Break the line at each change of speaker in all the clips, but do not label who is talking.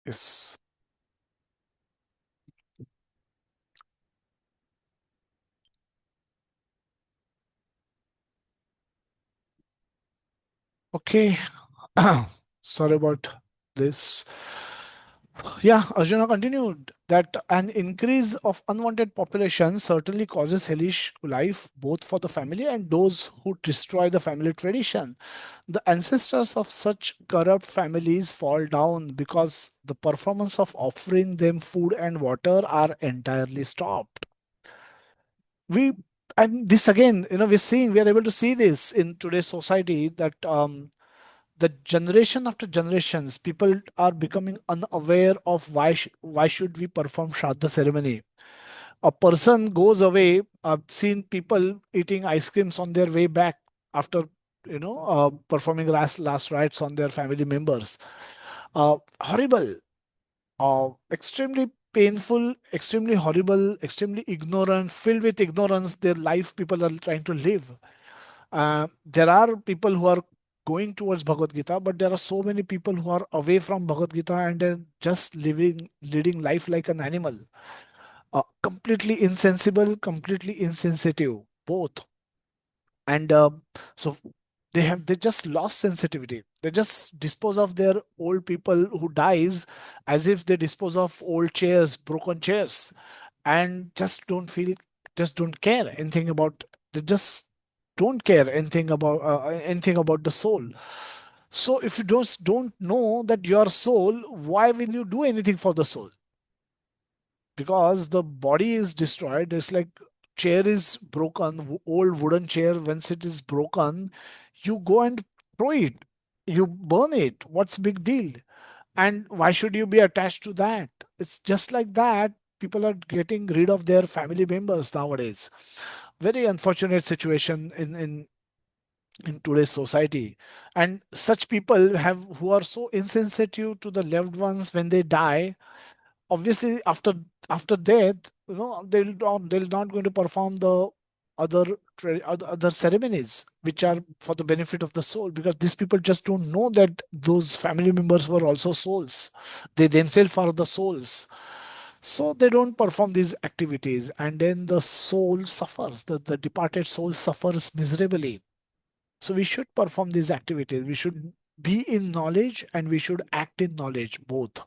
Yes. Okay. Sorry about this. Yeah, Arjuna continued that an increase of unwanted population certainly causes hellish life both for the family and those who destroy the family tradition. The ancestors of such corrupt families fall down because the performance of offering them food and water are entirely stopped. We and this again, we are able to see this in today's society that the generation after generations, people are becoming unaware of why should we perform Shraddha ceremony. A person goes away. I've seen people eating ice creams on their way back after performing last rites on their family members. Horrible, extremely painful, extremely horrible, extremely ignorant, filled with ignorance. Their life people are trying to live. There are people who are going towards Bhagavad Gita, but there are so many people who are away from Bhagavad Gita and they're just leading life like an animal. Completely insensible, completely insensitive, both. And so they just lost sensitivity. They just dispose of their old people who dies as if they dispose of old chairs, broken chairs, and just don't care anything about. They just don't care anything about the soul. So if you don't know that your soul, why will you do anything for the soul? Because the body is destroyed. It's like chair is broken, old wooden chair. Once it is broken, you go and throw it, you burn it. What's big deal? And why should you be attached to that? It's just like that. People are getting rid of their family members nowadays. Very unfortunate situation in today's society. And such people have who are so insensitive to the loved ones when they die. Obviously after death, they'll not going to perform the other other ceremonies which are for the benefit of the soul, because these people just don't know that those family members were also souls. They themselves are the souls, so they don't perform these activities, and then the soul suffers, the departed soul suffers miserably. So we should perform these activities. We should be in knowledge and we should act in knowledge both.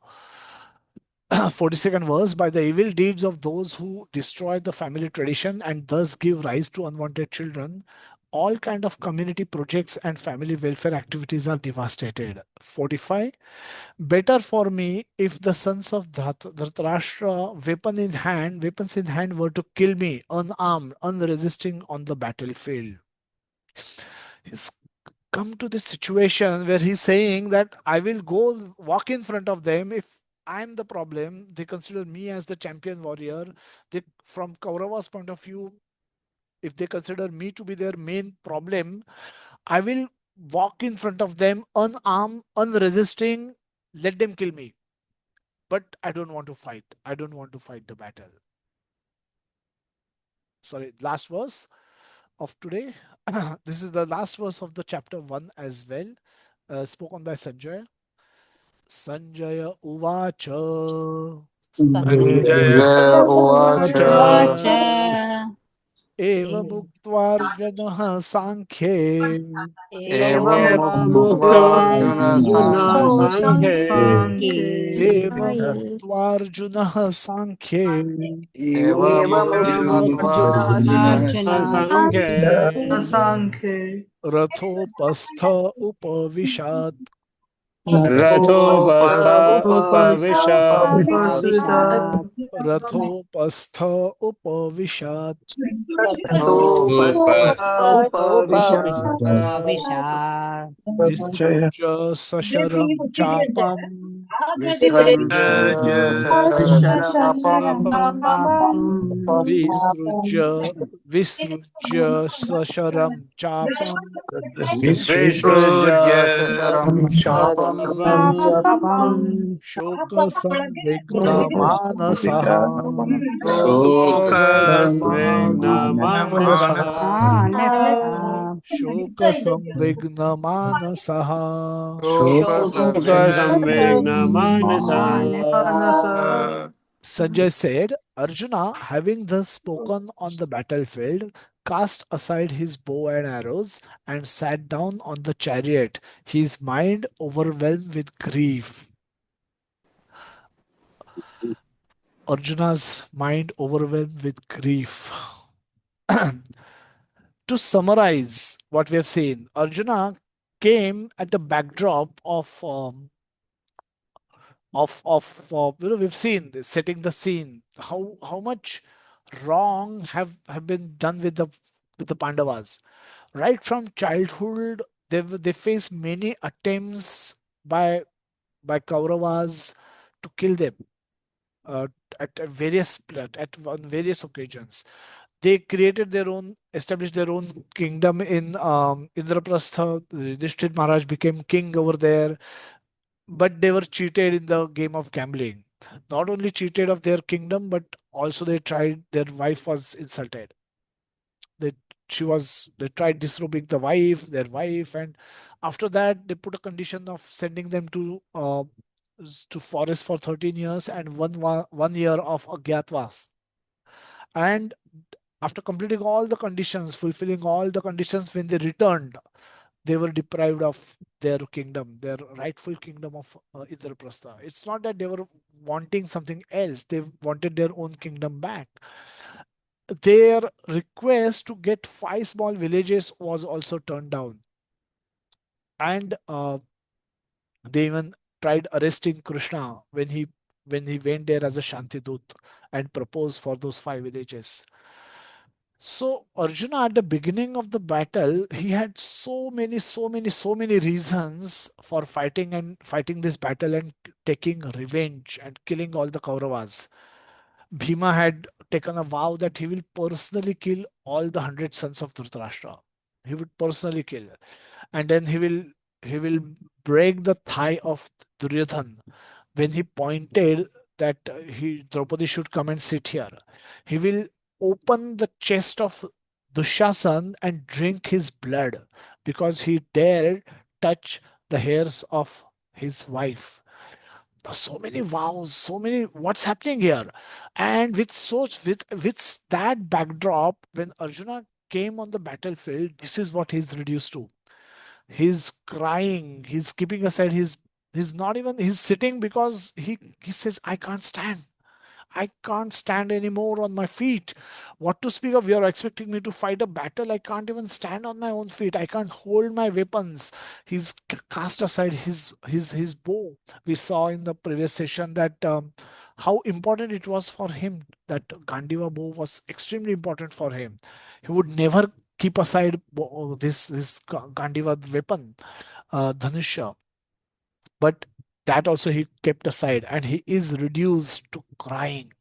42nd verse, by the evil deeds of those who destroy the family tradition and thus give rise to unwanted children, all kind of community projects and family welfare activities are devastated. 45, better for me if the sons of Dhritarashtra, weapons in hand, were to kill me unarmed, unresisting on the battlefield. He's come to this situation where he's saying that I will go walk in front of them. If I'm the problem, they consider me as the champion warrior. From Kaurava's point of view, if they consider me to be their main problem, I will walk in front of them unarmed, unresisting, let them kill me. But I don't want to fight. I don't want to fight the battle. Sorry, last verse of today. This is the last verse of the chapter 1 as well, spoken by Sanjay. Sanjaya Uvacha
Sanjay
Jaya Uvacha
Uvacha
एवमुक्त्वार्जुनः साङ्ख्ये
Evamuktva Arjuna
Arjuna
Sankhye
एवमुक्त्वार्जुनः साङ्ख्ये
Evamuktva Arjuna
Arjuna
Sankhe
रथोपस्थ उपविशात्
Rathopastha
Upavishad
Upavishat
रथोपस्थ उपविशात्
Rathopastha
Upavishat
Upavishat
विसृज्य सशरं चापम्
Visrajya Sasaram Chapam
विसृज्य विसृज्य सशरं चापम्
Visrujya Sasaram Chapam
शोकसंविग्नमानसः
Sukha
Manasa
Shoka samvigna manasaha.
Shoka samvegna manasa.
Sanjay said, Arjuna, having thus spoken on the battlefield, cast aside his bow and arrows and sat down on the chariot, his mind overwhelmed with grief. Arjuna's mind overwhelmed with grief. To summarize what we have seen, Arjuna came at the backdrop of we've seen setting the scene how much wrong have been done with the Pandavas right from childhood. They face many attempts by Kauravas to kill them uh, on various occasions. They created their own, established their own kingdom in Indraprastha. Yudhishthir Maharaj became king over there, but they were cheated in the game of gambling. Not only cheated of their kingdom, but also they tried. Their wife was insulted. They they tried disrobing their wife, and after that they put a condition of sending them to forest for 13 years and 1 year of agyatwas. And after completing all the conditions, fulfilling all the conditions, when they returned, they were deprived of their kingdom, their rightful kingdom of Indraprastha. It's not that they were wanting something else, they wanted their own kingdom back. Their request to get 5 small villages was also turned down. And they even tried arresting Krishna when he went there as a Shantidut and proposed for those 5 villages. So Arjuna at the beginning of the battle, he had so many reasons for fighting this battle and taking revenge and killing all the Kauravas. Bhima had taken a vow that he will personally kill all the 100 sons of Dhritarashtra. He would personally kill, and then he will break the thigh of Duryodhan when he pointed that he Draupadi should come and sit here. He will open the chest of Dushasan and drink his blood because he dared touch the hairs of his wife. So many vows, so many, what's happening here? And with that backdrop, when Arjuna came on the battlefield, this is what he's reduced to. He's crying, he's keeping aside he's not even, he's sitting because he says, I can't stand anymore on my feet. What to speak of? You're expecting me to fight a battle. I can't even stand on my own feet. I can't hold my weapons. He's cast aside his bow. We saw in the previous session that how important it was for him. That Gandiva bow was extremely important for him. He would never keep aside this Gandiva weapon, Dhanusha. But that also he kept aside, and he is reduced to crying.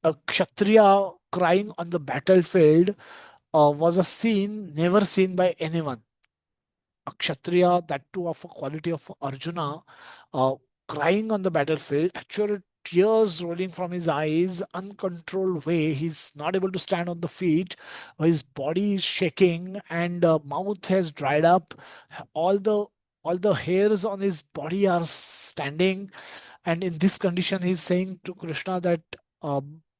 A Kshatriya crying on the battlefield was a scene never seen by anyone. A Kshatriya, that too of a quality of Arjuna, uh, crying on the battlefield, actually tears rolling from his eyes, uncontrolled way. He's not able to stand on the feet. His body is shaking, and mouth has dried up. All the all the hairs on his body are standing, and in this condition, he's saying to Krishna that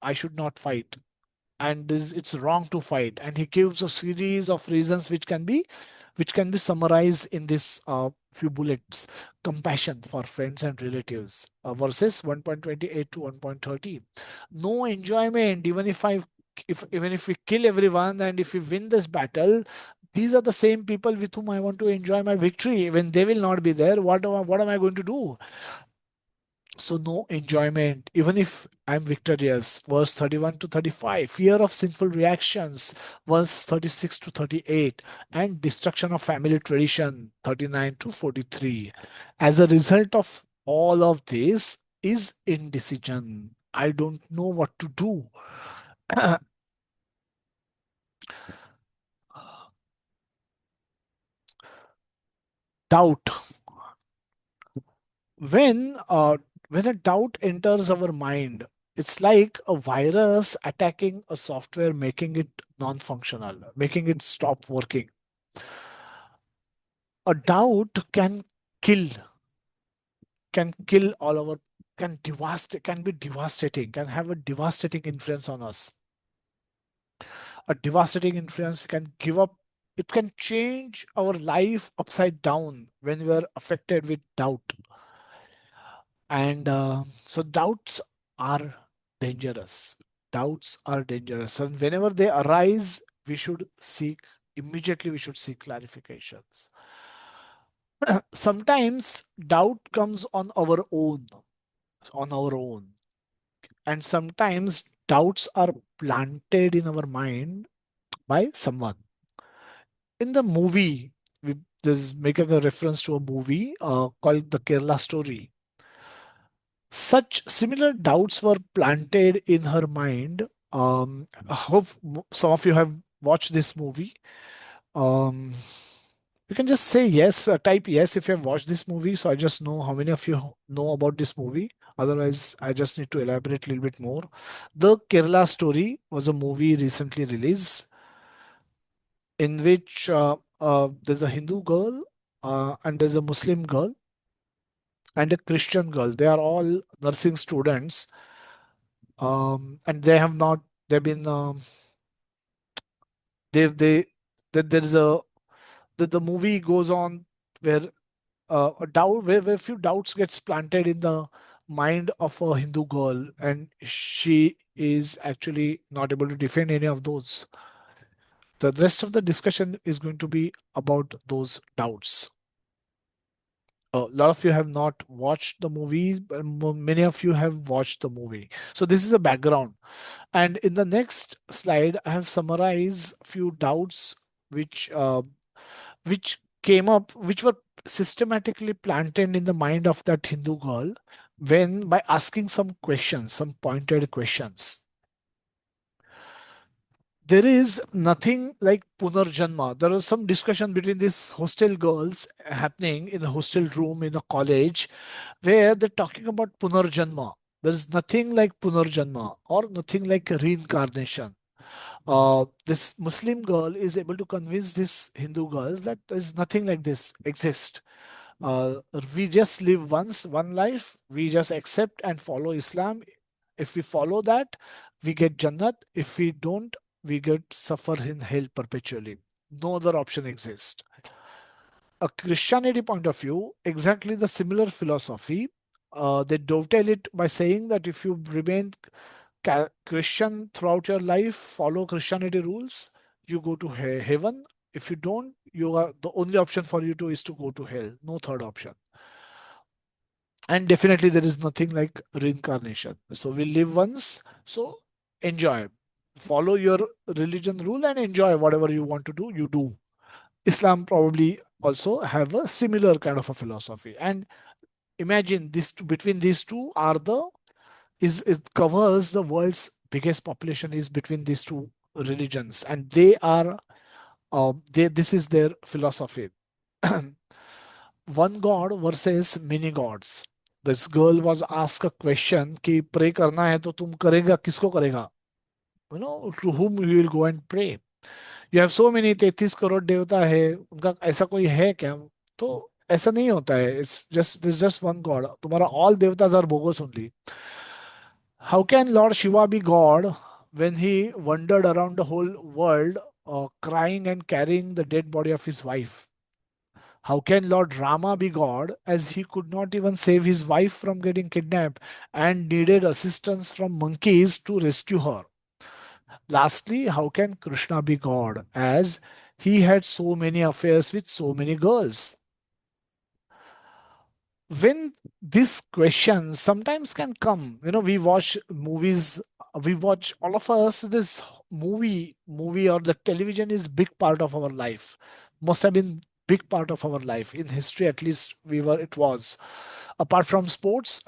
I should not fight, and it's wrong to fight. And he gives a series of reasons which can be summarized in this few bullets. Compassion for friends and relatives, verses 1.28 to 1.30. No enjoyment, even if we kill everyone and if we win this battle, these are the same people with whom I want to enjoy my victory. When they will not be there, what am I going to do? So no enjoyment, even if I'm victorious. Verse 31 to 35, fear of sinful reactions. Verse 36 to 38, and destruction of family tradition. 39 to 43. As a result of all of this is indecision. I don't know what to do. Doubt. when uh, when a doubt enters our mind, it's like a virus attacking a software, making it non-functional, making it stop working. A doubt kill, can kill all our, can be devastating, can have a devastating influence on us. A devastating influence we can give up. It can change our life upside down when we are affected with doubt. And so doubts are dangerous. Doubts are dangerous. And whenever they arise, we should seek, immediately we should seek clarifications. Sometimes doubt comes on our own. And sometimes doubts are planted in our mind by someone. In the movie, this is making a reference to a movie called The Kerala Story. Such similar doubts were planted in her mind. I hope some of you have watched this movie. Um, you can just say yes, type yes if you have watched this movie. So I just know how many of you know about this movie. Otherwise, I just need to elaborate a little bit more. The Kerala Story was a movie recently released in which there's a Hindu girl and there's a Muslim girl and a Christian girl. They are all nursing students, and they have not. They've been. They that there is a the movie goes on where a doubt where few doubts gets planted in the mind of a Hindu girl, and she is actually not able to defend any of those. The rest of the discussion is going to be about those doubts. A lot of you have not watched the movies, but many of you have watched the movie. So this is the background. And in the next slide, I have summarized a few doubts which which came up, which were systematically planted in the mind of that Hindu girl when by asking some questions, some pointed questions. There is nothing like Punarjanma. There was some discussion between these hostel girls happening in the hostel room in a college where they're talking about Punarjanma. There is nothing like Punarjanma or nothing like reincarnation. This Muslim girl is able to convince these Hindu girls that there is nothing like this exist. Uh, we just live once, one life. We just accept and follow Islam. If we follow that, we get Jannat. If we don't, we get suffer in hell perpetually. No other option exists. A Christianity point of view, exactly the similar philosophy. They dovetail it by saying that if you remain Christian throughout your life, follow Christianity rules, you go to heaven. If you don't, you are the only option for you to is to go to hell. No third option. And definitely there is nothing like reincarnation. So we live once, so enjoy. Follow your religion rule and enjoy whatever you want to do, you do. Islam probably also have a similar kind of a philosophy. And imagine this two, between these two are the is it covers the world's biggest population is between these two religions, and they are this is their philosophy. One god versus many gods. This girl was asked a question कि pray करना है तो तुम करेगा किसको करेगा? You know, to whom you will go and pray. You have so many 33 crore देवता है, उनका ऐसा कोई है क्या? तो ऐसा नहीं होता है. It's just there's just one god. तुम्हारा all देवताs are bogus only. How can Lord Shiva be God when he wandered around the whole world crying and carrying the dead body of his wife? How can Lord Rama be God as he could not even save his wife from getting kidnapped and needed assistance from monkeys to rescue her? Lastly, how can Krishna be God as he had so many affairs with so many girls? When these questions sometimes can come, we watch movies, we watch all of us, this movie or the television is big part of our life, must have been big part of our life in history, at least it was. Apart from sports,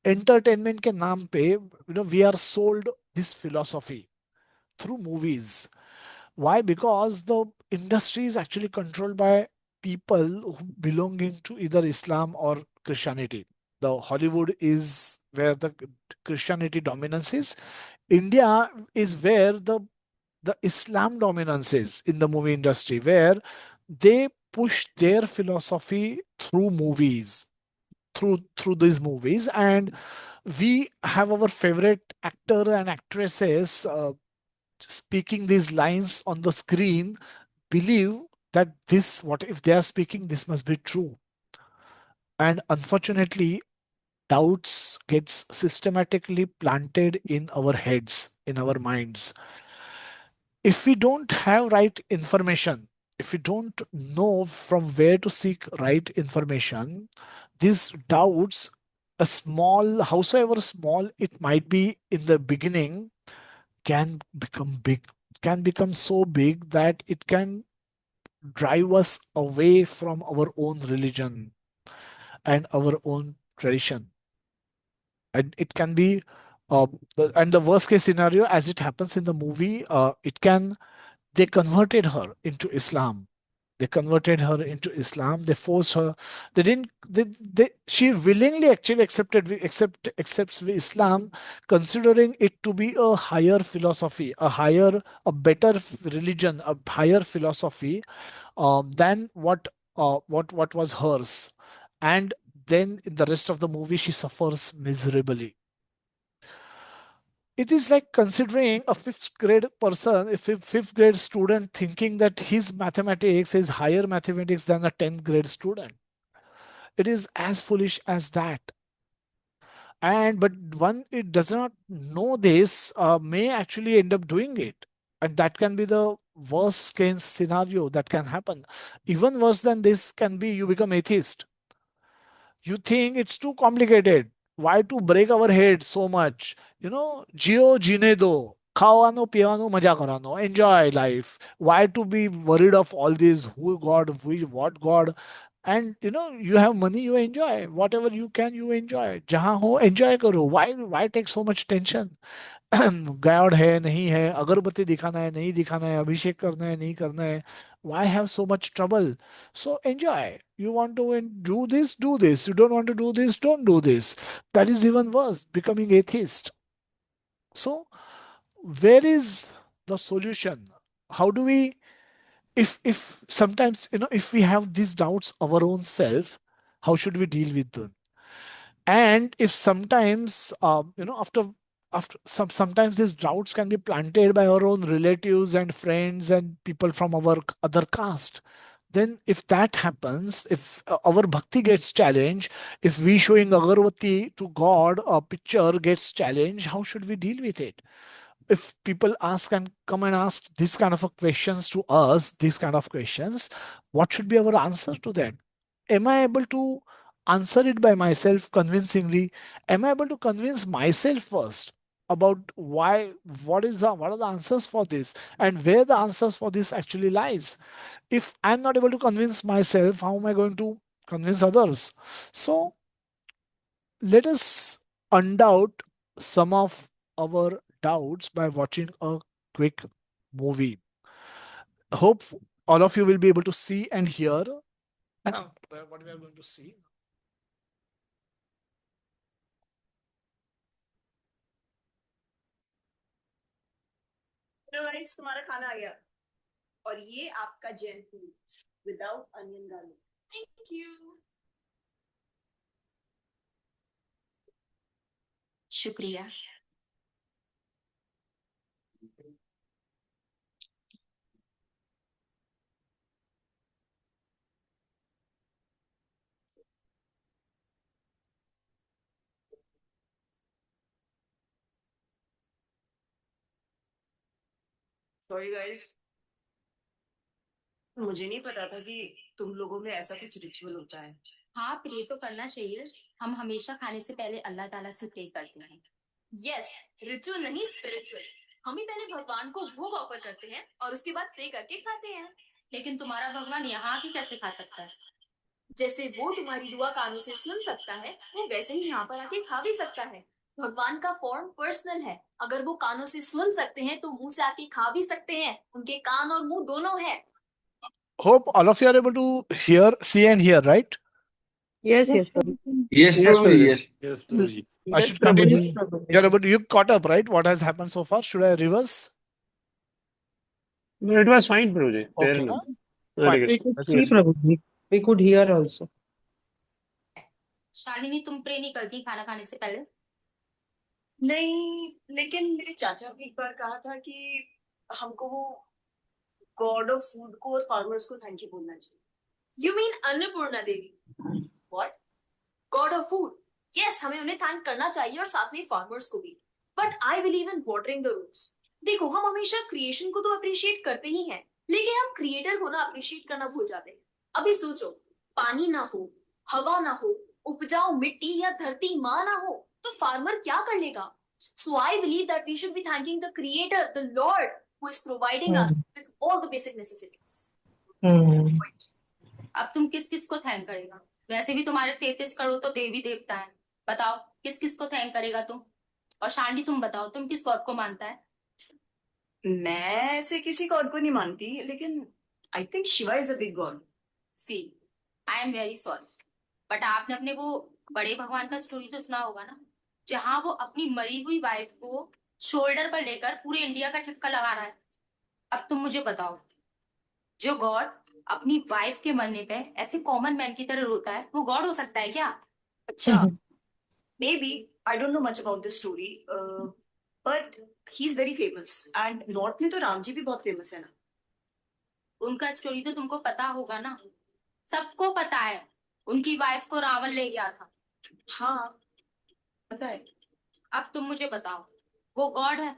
entertainment ke naam pe, we are sold this philosophy through movies. Why? Because the industry is actually controlled by people who belonging to either Islam or Christianity. The Hollywood is where the Christianity dominance is. India is where the Islam dominance is in the movie industry, where they push their philosophy through movies, through these movies, and we have our favorite actor and actresses speaking these lines on the screen, believe that this, what if they are speaking, this must be true. And unfortunately, doubts gets systematically planted in our heads, in our minds. If we don't have right information, if we don't know from where to seek right information, these doubts, a small, howsoever small it might be in the beginning, can become big, can become so big that it can drive us away from our own religion and our own tradition. And it can be and the worst case scenario, as it happens in the movie, it can, they converted her into Islam. They converted her into Islam. They forced her. They didn't. She willingly actually accepts Islam, considering it to be a higher philosophy, a better religion, a higher philosophy than what was hers. And then in the rest of the movie, she suffers miserably. It is like considering a fifth grade person, a fifth grade student, thinking that his mathematics is higher mathematics than a 10th grade student. It is as foolish as that. And but one it does not know this may actually end up doing it. And that can be the worst case scenario that can happen. Even worse than this can be you become atheist. You think it's too complicated. Why to break our head so much? Gio jine do. Khawano, piyano, maja karano. Enjoy life. Why to be worried of all this? Who God, who, what God? And you have money, you enjoy. Whatever you can, you enjoy. Jahan ho, enjoy karo. Why take so much tension? God है नहीं है, अगरबत्ती दिखाना है नहीं दिखाना है, अभिषेक करना है नहीं करना है, why have so much trouble? So enjoy. You want to do this. You don't want to do this, don't do this. That is even worse, becoming atheist. So where is the solution? How do we, if sometimes, if we have these doubts our own self, how should we deal with them? And if sometimes after sometimes these doubts can be planted by our own relatives and friends and people from our other caste, then if that happens, if our bhakti gets challenged, if we showing agarbatti to God, a picture gets challenged, how should we deal with it? If people ask and come and ask this kind of a questions to us, these kind of questions, what should be our answer to that? Am I able to answer it by myself convincingly? Am I able to convince myself first about why, what are the answers for this, and where the answers for this actually lies? If I'm not able to convince myself, how am I going to convince others? So let us undoubt some of our doubts by watching a quick movie. Hope all of you will be able to see and hear what we are going to see.
Hello guys, तुम्हारा खाना आ गया और ये आपका Jain food without onion garlic. Thank you. शुक्रिया. Sorry guys, मुझे नहीं पता था कि तुम लोगों में ऐसा कुछ रिचुअल होता है.
हाँ, प्रे तो करना चाहिए. हम हमेशा खाने से पहले अल्लाह ताला से प्रे करते हैं.
यस, रिचुअल नहीं, स्पिरिचुअल. हम ही पहले भगवान को भोग ऑफर करते हैं और उसके बाद प्रे करके खाते हैं.
लेकिन तुम्हारा भगवान यहाँ आके कैसे खा सकता है?
जैसे वो तुम्हारी दुआ कानों से सुन सकता है, वो वैसे ही यहाँ पर आके खा भी सकता है. भगवान का फॉर्म पर्सनल है. अगर वो कानों से सुन सकते हैं तो मुंह से आके खा भी सकते हैं. उनके कान और मुंह दोनों है.
Hope all of you are able to hear, see and hear, right?
Yes,
Prabhu.
Yes,
yes,
Prabhuji,
Prabhuji.
yes.
Yes, Prabhuji.
I
Yes,
should continue.
Prabhuji.
You're able to, you caught up, right? What has happened so far? Should I reverse?
No, it was fine, Prabhuji. Fair
Okay.
enough. Very
Fine.
Good.
We could
Let's
see,
get it.
Prabhu. We could hear also.
Shalini, तुम pray नहीं करती खाना खाने से पहले?
नहीं, लेकिन मेरे चाचा ने एक बार कहा था कि हमको वो गॉड ऑफ फूड को और फार्मर्स को थैंक यू बोलना चाहिए।
You mean Annapurna Devi,
what?
God of food? Yes, हमें उन्हें थैंक करना चाहिए और साथ में फार्मर्स को भी। But I believe in watering the roots. देखो, हम हमेशा क्रिएशन को तो अप्रिशिएट करते ही हैं, लेकिन हम क्रिएटर को ना अप्रिशिएट करना भूल जाते हैं। अभी सोचो, पानी ना हो, हवा ना हो, उपजाऊ मिट्टी या धरती माँ ना हो, तो फार्मर क्या कर लेगा? So I believe that we should be thanking the creator, the lord who is providing us with all the basic necessities.
अब तुम किस किस को थैंक करेगा? वैसे भी तुम्हारे 33 करोड़ तो देवी देवता है। बताओ किस किस को थैंक करेगा तुम? और शालिनी, तुम बताओ, तुम किस गॉड को मानता है?
मैं ऐसे किसी गॉड को नहीं मानती, लेकिन I think Shiva is a big god.
See, I am very sorry, but आपने अपने वो बड़े भगवान का स्टोरी तो सुना होगा ना, जहाँ वो अपनी मरी हुई वाइफ को शोल्डर पर लेकर पूरे इंडिया का चक्कर लगा रहा है। अब तुम मुझे बताओ, जो गॉड अपनी वाइफ के मरने पे ऐसे कॉमन मैन की तरह रोता है, वो गॉड हो सकता है क्या?
अच्छा, may be, I don't know much about this story, but he is very famous and north में तो राम जी भी बहुत फेमस है ना।
उनका स्टोरी तो तुमको पता होगा ना, सबको पता है। उनकी वाइफ को रावण ले गया था।
हाँ, पता है।
अब तुम मुझे बताओ, वो गॉड है?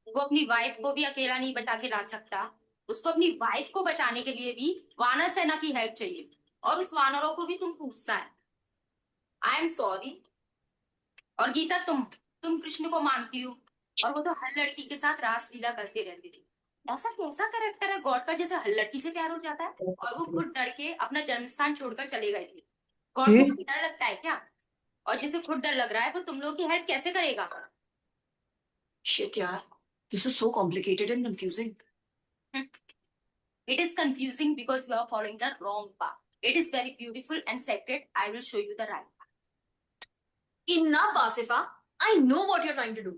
वो अपनी वाइफ को भी अकेला नहीं बचा के ला सकता। उसको अपनी वाइफ को बचाने के लिए भी वानर सेना की हेल्प चाहिए, और उस वानरों को भी तुम पूछता है। I am sorry. और गीता, तुम कृष्ण को मानती हो, और वो तो हर लड़की के साथ रासलीला करते रहती थी। ऐसा कैसा कैरेक्टर है गॉड का जैसे हर लड़की से प्यार हो जाता है? और वो खुद डर के अपना जन्म स्थान छोड़कर चले गए थे। गॉड को भी डर लगता है क्या? और जिसे खुद डर लग रहा है वो तुम लोग की हेल्प कैसे करेगा?
शिट यार, this is so complicated and confusing.
It is confusing because you are following the wrong path. It is very beautiful and sacred. I will show you the right path.
Enough, Asifa. I know what you're trying to do.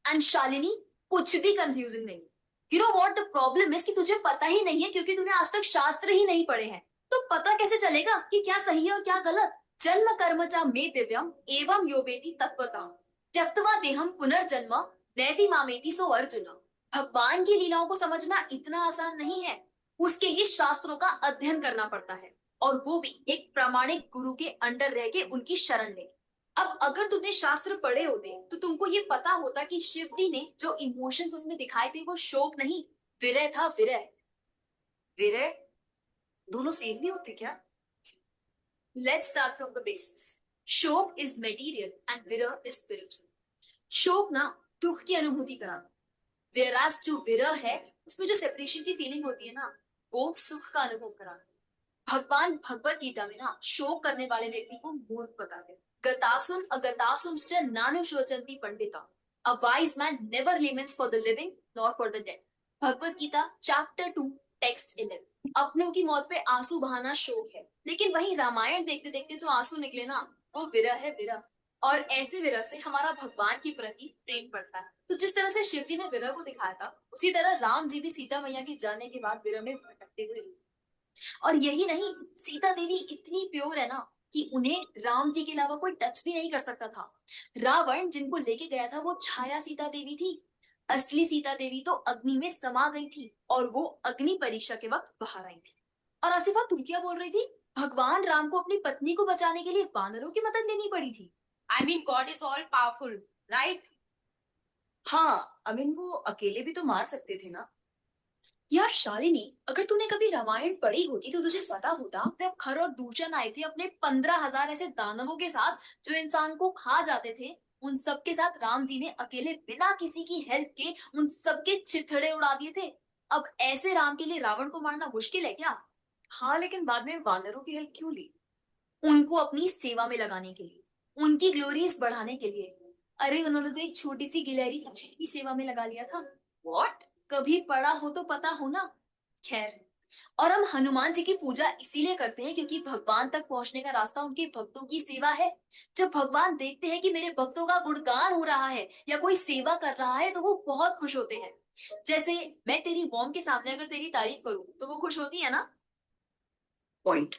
And Shalini, कुछ भी confusing नहीं। You know what the problem is कि तुझे पता ही नहीं है, क्योंकि तूने आज तक शास्त्र ही नहीं पढ़े हैं। तो पता कैसे चलेगा कि क्या सही है और क्या गलत? जन्म कर्म च मे दिव्यम एवं यो वेति तत्वतः त्यक्त्वा देहम पुनर्जन्म नैति मामेति सो अर्जुन। भगवान की लीलाओं को समझना इतना आसान नहीं है। उसके लिए शास्त्रों का अध्ययन करना पड़ता है, और वो भी एक प्रामाणिक गुरु के अंडर रह के उनकी शरण ले। अब अगर तुमने शास्त्र पढ़े होते तो तुमको ये पता होता कि शिव जी ने जो इमोशंस उसमें दिखाए थे वो शोक नहीं, विरह था। विरह
विरह दोनों सेम नहीं होते क्या?
Let's start from the basics. शोक इज मटेरियल एंड विरह इज स्पिरिचुअल। शोक ना दुख की अनुभूति कराना, वेराज जो विरह है उसमें जो सेपरेशन की फीलिंग होती है ना, वो सुख का अनुभव कराना। भगवान भगवत गीता में ना शोक करने वाले व्यक्ति को मूर्ख बताते हैं। गतासुम अगतासुमश्च नानुशोचन्ति Pandita. A wise man never laments for the living nor for the dead. Bhagavad Gita chapter 2 text 11। अपनों की मौत पे आंसू बहाना शोक है, लेकिन वही रामायण देखते देखते जो आंसू निकले ना, वो विरह है, विरह। और ऐसे विरह से हमारा भगवान के प्रति प्रेम बढ़ता है। तो जिस तरह से शिव जी ने विरह को दिखाया था, उसी तरह राम जी भी सीता मैया के जाने के बाद विरह में भटकते हुए। और यही नहीं, सीता देवी इतनी प्योर है ना कि उन्हें राम जी के अलावा कोई टच भी नहीं कर सकता था। रावण जिनको लेके गया था वो छाया सीता देवी थी। असली सीता देवी तो अग्नि में समा गई थी, और वो अग्नि परीक्षा के वक्त बाहर आई थी। और आसिफा, तुम क्या बोल रही थी? भगवान राम को अपनी पत्नी को बचाने के लिए वानरों की मदद लेनी पड़ी थी।
I mean, God is all powerful, right?
हाँ, आई मीन वो अकेले भी तो मार सकते थे ना।
यार शालिनी, अगर तूने कभी रामायण पढ़ी होती तो तुझे पता होता, जब खर और दूषण आए थे अपने 15,000 ऐसे दानवों के साथ जो इंसान को खा जाते थे, उन सब के साथ राम जी ने अकेले बिना किसी की हेल्प के उन सबके चिथड़े उड़ा दिए थे। अब ऐसे राम के लिए रावण को मारना मुश्किल है क्या?
हाँ, लेकिन बाद में वानरों की हेल्प क्यों ली?
उनको अपनी सेवा में लगाने के लिए, उनकी ग्लोरीज बढ़ाने के लिए। अरे उन्होंने तो एक छोटी सी गिलहरी की सेवा में लगा लिया था।
व्हाट?
कभी पढ़ा हो तो पता हो ना। खैर, और हम हनुमान जी की पूजा इसीलिए करते हैं क्योंकि भगवान तक पहुंचने का रास्ता उनके भक्तों की सेवा है। जब भगवान देखते हैं कि मेरे भक्तों का गुणगान हो रहा है या कोई सेवा कर रहा है तो वो बहुत खुश होते हैं। जैसे मैं तेरी मॉम के सामने अगर तेरी तारीफ करूं तो वो खुश होती है ना।
Point.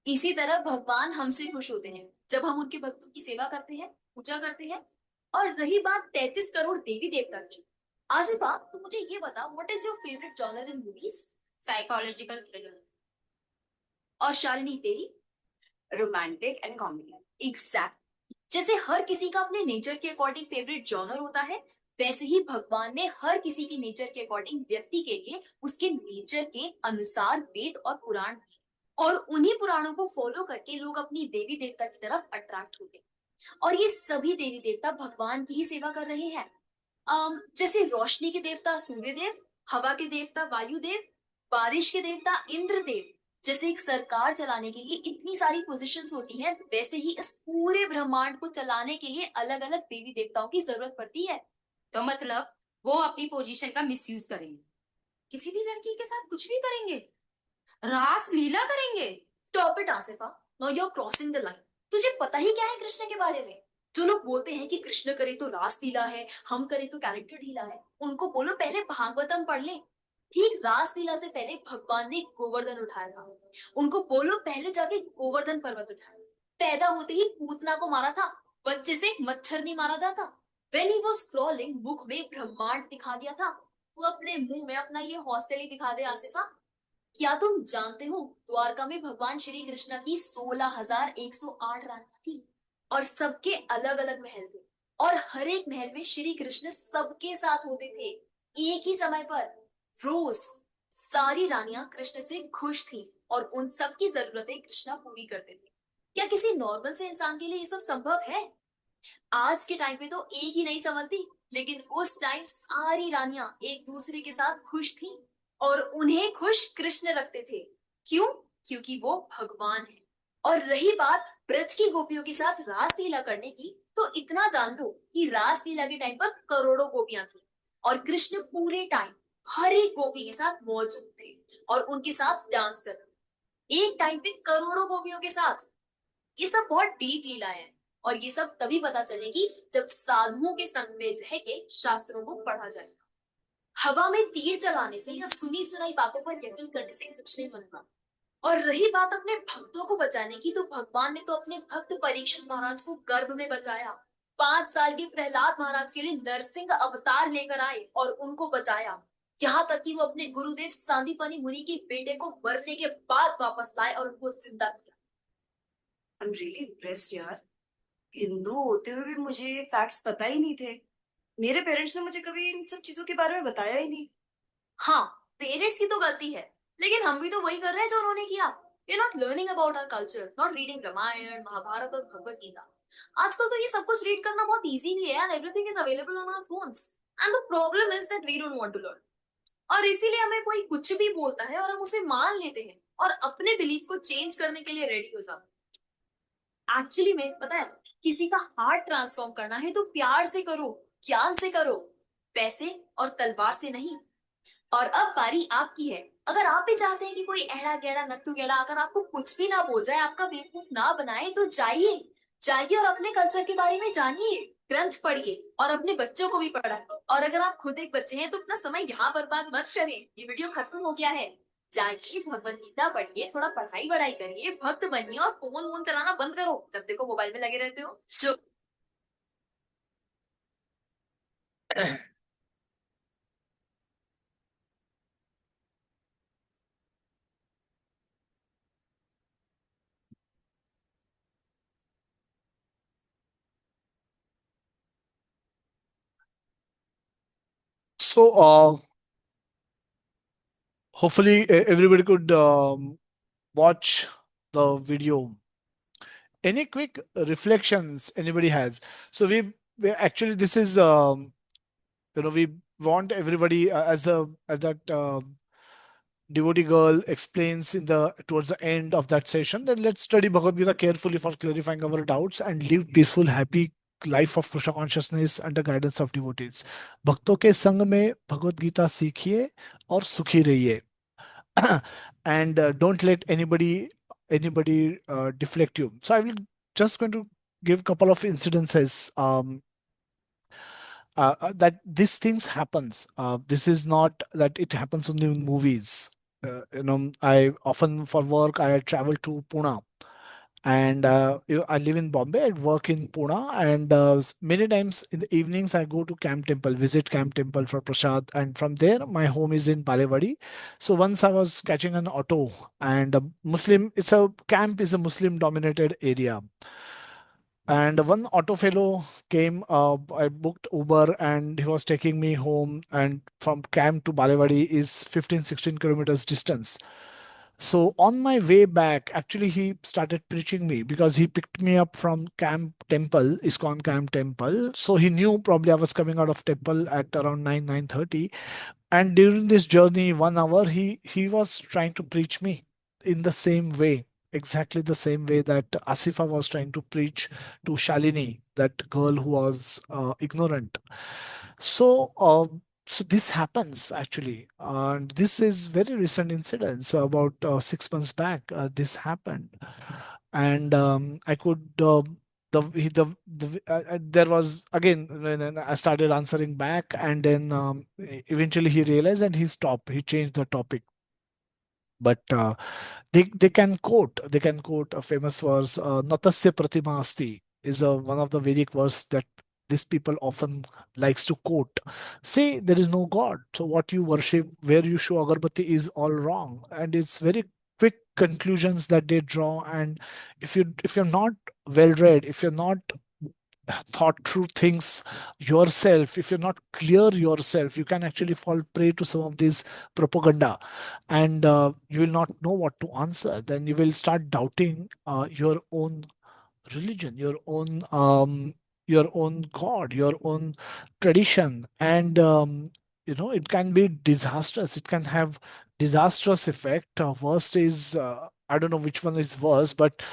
इसी तरह भगवान हमसे खुश होते हैं जब हम उनके भक्तों की सेवा करते हैं, पूजा करते हैं। और रही बात 33 करोड़ देवी देवता की, आसिफा तू मुझे ये बता, what is your favourite genre in movies?
Psychological thriller.
और शालिनी तेरी?
Romantic and comedy.
एग्जैक्ट। जैसे हर किसी का अपने नेचर के अकॉर्डिंग फेवरेट जॉनर होता है, वैसे ही भगवान ने हर किसी के नेचर के अकॉर्डिंग व्यक्ति के लिए उसके नेचर के अनुसार वेद और पुराण दिए। और उन्हीं पुराणों को फॉलो करके लोग अपनी देवी देवता की तरफ अट्रैक्ट होते। और ये सभी देवी देवता भगवान की ही सेवा कर रहे हैं। जैसे रोशनी के देवता सूर्य देव, हवा के देवता वायु देव, बारिश के देवता इंद्र देव। जैसे एक सरकार चलाने के लिए इतनी सारी पोजीशंस होती हैं, वैसे ही इस पूरे ब्रह्मांड को चलाने के लिए अलग अलग देवी देवताओं की जरूरत पड़ती है।
तो मतलब वो अपनी पोजीशन का मिसयूज करेंगे, किसी भी लड़की के साथ कुछ भी करेंगे, रास लीला करेंगे।
Stop it Asifa, now you are crossing the line. तुझे पता ही क्या है कृष्ण के बारे में? जो लोग बोलते हैं कि कृष्ण करे तो रास लीला है, हम करे तो कैरेक्टर ढीला है, उनको बोलो पहले भागवतम पढ़ ले। ठीक रास लीला से पहले भगवान ने गोवर्धन उठाया था। उनको बोलो पहले जाके गोवर्धन पर्वत उठाया। पैदा होते ही पूतना को मारा था, बच्चे से मच्छर नहीं मारा जाता। When he was crawling, मुख में ब्रह्मांड दिखा दिया था। तू अपने मुंह में अपना ये हॉस्टल ही दिखा दे आसिफा। क्या तुम जानते हो द्वारका में भगवान श्री कृष्ण की 16,108 रानियां थी और सबके अलग अलग महल थे। और हर एक महल में श्री कृष्ण सबके साथ होते थे एक ही समय पर। रोज सारी रानियां कृष्ण से खुश थी और उन सब की जरूरतें कृष्ण पूरी करते थे। क्या किसी नॉर्मल से इंसान के लिए ये सब संभव है? आज के टाइम पे तो एक ही नहीं संभलती, लेकिन उस टाइम सारी रानियां एक दूसरे के साथ खुश थी और उन्हें खुश कृष्ण रखते थे। क्यों? क्योंकि वो भगवान है। और रही बात ब्रज की गोपियों के साथ रास लीला करने की, तो इतना जान लो कि रास लीला के टाइम पर करोड़ों गोपियां थी और कृष्ण पूरे टाइम हर एक गोपी के साथ मौजूद थे और उनके साथ डांस कर रहे। एक टाइम पे करोड़ों गोपियों के साथ। ये सब बहुत डीप लीला है और ये सब तभी पता चलेगी जब साधुओं के संग में रह के शास्त्रों को पढ़ा जाएगा। हवा में तीर चलाने से या सुनी सुनाई बातों पर यकीन करने से कुछ नहीं बनता। और रही बात अपने भक्तों को बचाने की, तो भगवान ने तो अपने भक्त परीक्षित महाराज को गर्भ में बचाया। 5 साल के प्रहलाद महाराज के लिए नरसिंह अवतार लेकर आए और उनको बचाया। यहाँ तक कि वो अपने गुरुदेव सांदीपनी मुनि के बेटे को मरने के बाद वापस लाए और उनको जिंदा किया।
I'm really impressed यार। हिंदू होते हुए भी मुझे फैक्ट्स पता ही नहीं थे। मेरे पेरेंट्स ने मुझे कभी इन सब चीजों के बारे में बताया ही नहीं।
हाँ, पेरेंट्स की तो गलती है, लेकिन हम भी तो वही कर रहे हैं जो उन्होंने किया। We are not learning about our culture, not reading Ramayana Mahabharata और भगवत गीता। आजकल तो ये सब कुछ रीड करना बहुत इजी भी है and everything is available on our phones. And the problem is that we don't want to learn. और इसीलिए हमें कोई कुछ भी बोलता है और हम उसे मान लेते हैं और अपने बिलीफ को चेंज करने के लिए रेडी हो जाते हैं। एक्चुअली में पता है, किसी का हार्ट ट्रांसफॉर्म करना है तो प्यार से करो, ज्ञान से करो, पैसे और तलवार से नहीं। और अब बारी आपकी है। अगर आप भी चाहते हैं कि कोई एड़ा गैड़ा नत्थु गेड़ा अगर आपको कुछ भी ना बोल जाए, आपका बेवकूफ ना बनाए, तो जाइए जाइए और अपने कल्चर के बारे में जानिए, ग्रंथ पढ़िए और अपने बच्चों को भी पढ़ाए। और अगर आप खुद एक बच्चे हैं तो अपना समय यहाँ बर्बाद मत करें। ये वीडियो खत्म हो गया है। जाइए भगवत गीता पढ़िए, थोड़ा पढ़ाई वढ़ाई करिए, भक्त बनिए और फोन वोन चलाना बंद करो जब देखो मोबाइल में लगे रहते हो। जो
So, hopefully, everybody could watch the video. Any quick reflections anybody has? So we actually, this is we want everybody as that devotee girl explains in the towards the end of that session, that let's study Bhagavad Gita carefully for clarifying our doubts and live peaceful, happy life of Krishna consciousness under guidance of devotees. भक्तों के संग में भगवत गीता सीखिए और सुखी रहिए. And don't let anybody deflect you. So I will just going to give couple of incidences that these things happens. This is not that it happens only in movies. I often for work I travel to Pune, and I live in Bombay. I work in Pune, and many times in the evenings I go to Camp Temple, visit Camp Temple for prasad, and from there my home is in Palewadi. So once I was catching an auto, and it's a camp is a Muslim dominated area, and one auto fellow came. I booked Uber, and he was taking me home, and from camp to Balewadi is 15-16 kilometers distance. So on my way back, actually, he started preaching me because he picked me up from Camp Temple, ISKCON Camp Temple. So he knew probably I was coming out of temple at around 9:30. And during this journey, 1 hour, he was trying to preach me in the same way, exactly the same way that Asifa was trying to preach to Shalini, that girl who was ignorant. So, so this happens actually, and this is very recent incident. So about 6 months back, this happened, and I could. There was again when I started answering back, and then eventually he realized and he stopped. He changed the topic, but they can quote a famous verse, natasya pratima asti, is one of the Vedic verse that these people often likes to quote. Say there is no God, so what you worship, where you show agarbatti is all wrong, and it's very quick conclusions that they draw. And if you're not well read, if you're not thought through things yourself, if you're not clear yourself, you can actually fall prey to some of this propaganda, and you will not know what to answer. Then you will start doubting your own religion, your own God, your own tradition, and it can be disastrous. It can have disastrous effect. Worst is I don't know which one is worse, but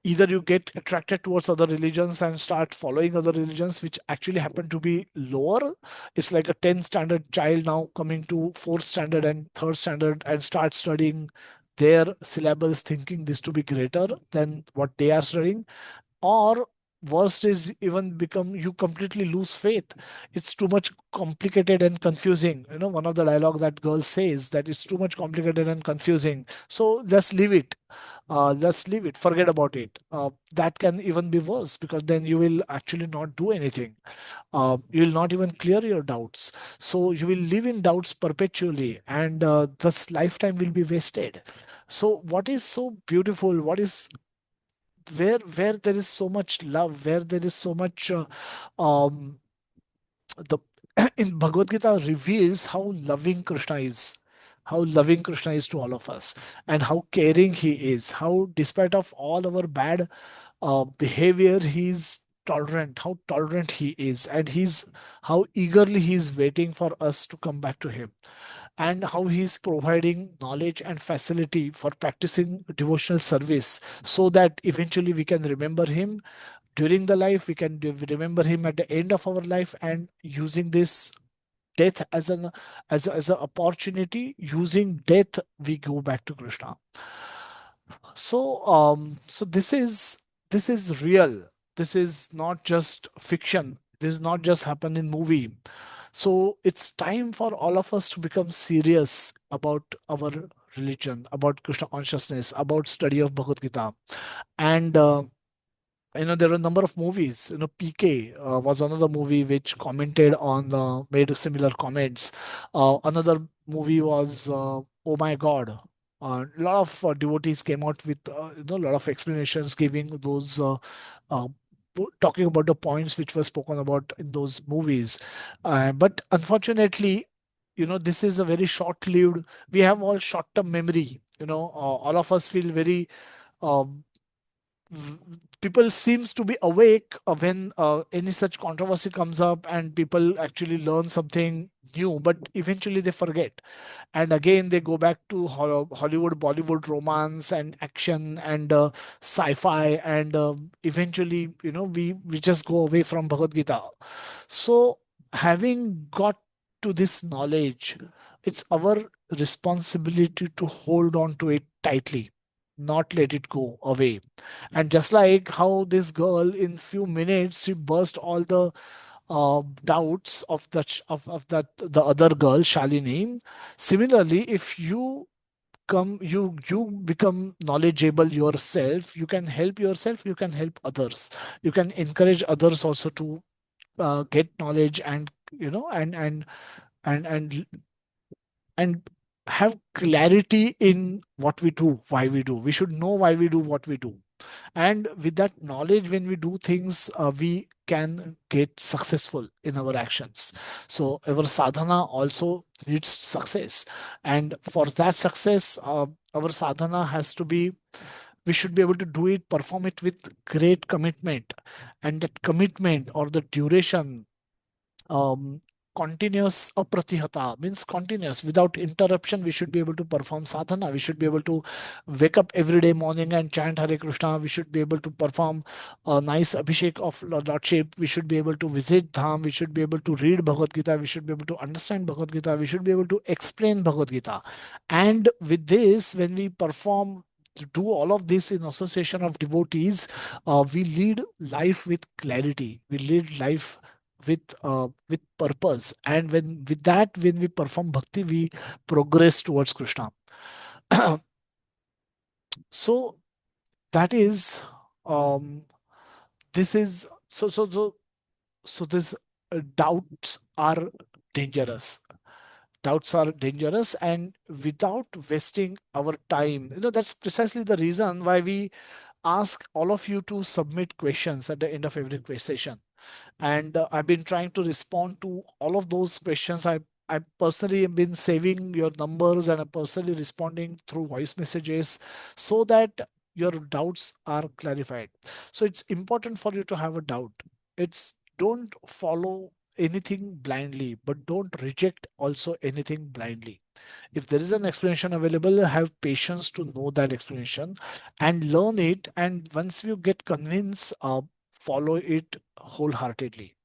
either you get attracted towards other religions and start following other religions which actually happen to be lower. It's like a 10th standard child now coming to 4th standard and 3rd standard and start studying their syllables, thinking this to be greater than what they are studying. Or worst is even become you completely lose faith. It's too much complicated and confusing. One of the dialogue that girl says that it's too much complicated and confusing, so just leave it. Just leave it, forget about it. That can even be worse, because then you will actually not do anything. You will not even clear your doubts, so you will live in doubts perpetually, and this lifetime will be wasted. So what is so beautiful, what is where there is so much love, where there is so much um the in Bhagavad Gita reveals how loving Krishna is, how loving Krishna is to all of us, and how caring he is, how despite of all our bad behavior, he's tolerant, how tolerant he is, and he's how eagerly he's waiting for us to come back to him, and how he's providing knowledge and facility for practicing devotional service, so that eventually we can remember him during the life, we can remember him at the end of our life, and using this death as an opportunity, using death we go back to Krishna. So this is real. This is not just fiction. This is not just happen in movie. So it's time for all of us to become serious about our religion, about Krishna consciousness, about study of Bhagavad Gita. And there are a number of movies. PK was another movie which commented on, made similar comments. Another movie was Oh My God. A lot of devotees came out with a lot of explanations, giving those talking about the points which were spoken about in those movies. But unfortunately, this is a very short-lived. We have all short-term memory. All of us feel very um, people seems to be awake when any such controversy comes up, and people actually learn something new, but eventually they forget, and again they go back to Hollywood, Bollywood romance and action and sci-fi, and eventually we just go away from Bhagavad Gita. So having got to this knowledge, it's our responsibility to hold on to it tightly, not let it go away. And just like how this girl in few minutes she burst all the doubts of that the other girl Shalini. Similarly, if you you become knowledgeable yourself. You can help yourself, you can help others, you can encourage others also to get knowledge, and and and and have clarity in what we do, why we do. We should know why we do what we do. And with that knowledge, when we do things, we can get successful in our actions. So our sadhana also needs success. And for that success, our sadhana has to be, we should be able to do it, perform it with great commitment. And that commitment or the duration, um, continuous apratihata means continuous without interruption. We should be able to perform sadhana. We should be able to wake up every day morning and chant Hare Krishna. We should be able to perform a nice abhishek of Lordship. We should be able to visit Dham. We should be able to read Bhagavad Gita. We should be able to understand Bhagavad Gita. We should be able to explain Bhagavad Gita. And with this, when we perform, to do all of this in association of devotees, we lead life with clarity. We lead life with purpose. And when with that, when we perform bhakti, we progress towards Krishna. So that is, um this is so this doubts are dangerous. Doubts are dangerous, and without wasting our time, that's precisely the reason why we ask all of you to submit questions at the end of every session. And I've been trying to respond to all of those questions. I personally have been saving your numbers, and I'm personally responding through voice messages so that your doubts are clarified. So it's important for you to have a doubt. It's don't follow anything blindly, but don't reject also anything blindly. If there is an explanation available, have patience to know that explanation and learn it. And once you get convinced, follow it wholeheartedly.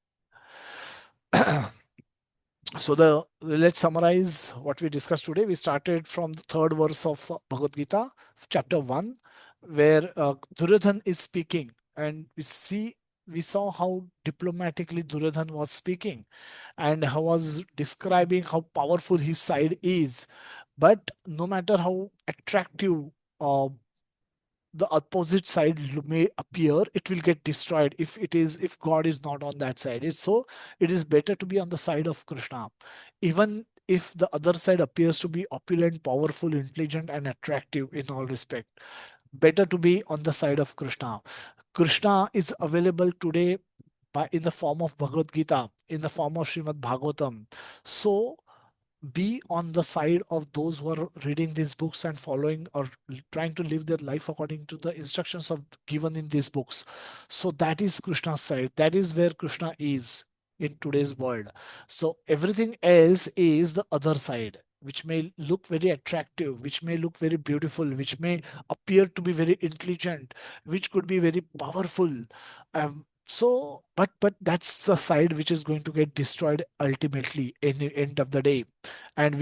So let's summarize what we discussed today. We started from the third verse of Bhagavad Gita, chapter 1, where Duryodhan is speaking, and we saw how diplomatically Duryodhan was speaking, and how was describing how powerful his side is. But no matter how attractive uh, the opposite side may appear, it will get destroyed if God is not on that side. It is better to be on the side of Krishna, even if the other side appears to be opulent, powerful, intelligent, and attractive in all respect. Better to be on the side of Krishna. Krishna is available today in the form of Bhagavad Gita, in the form of Srimad Bhagavatam. So be on the side of those who are reading these books and following or trying to live their life according to the instructions of given in these books. So that is Krishna's side. That is where Krishna is in today's world. So everything else is the other side, which may look very attractive, which may look very beautiful, which may appear to be very intelligent, which could be very powerful. But that's the side which is going to get destroyed ultimately in the end of the day. And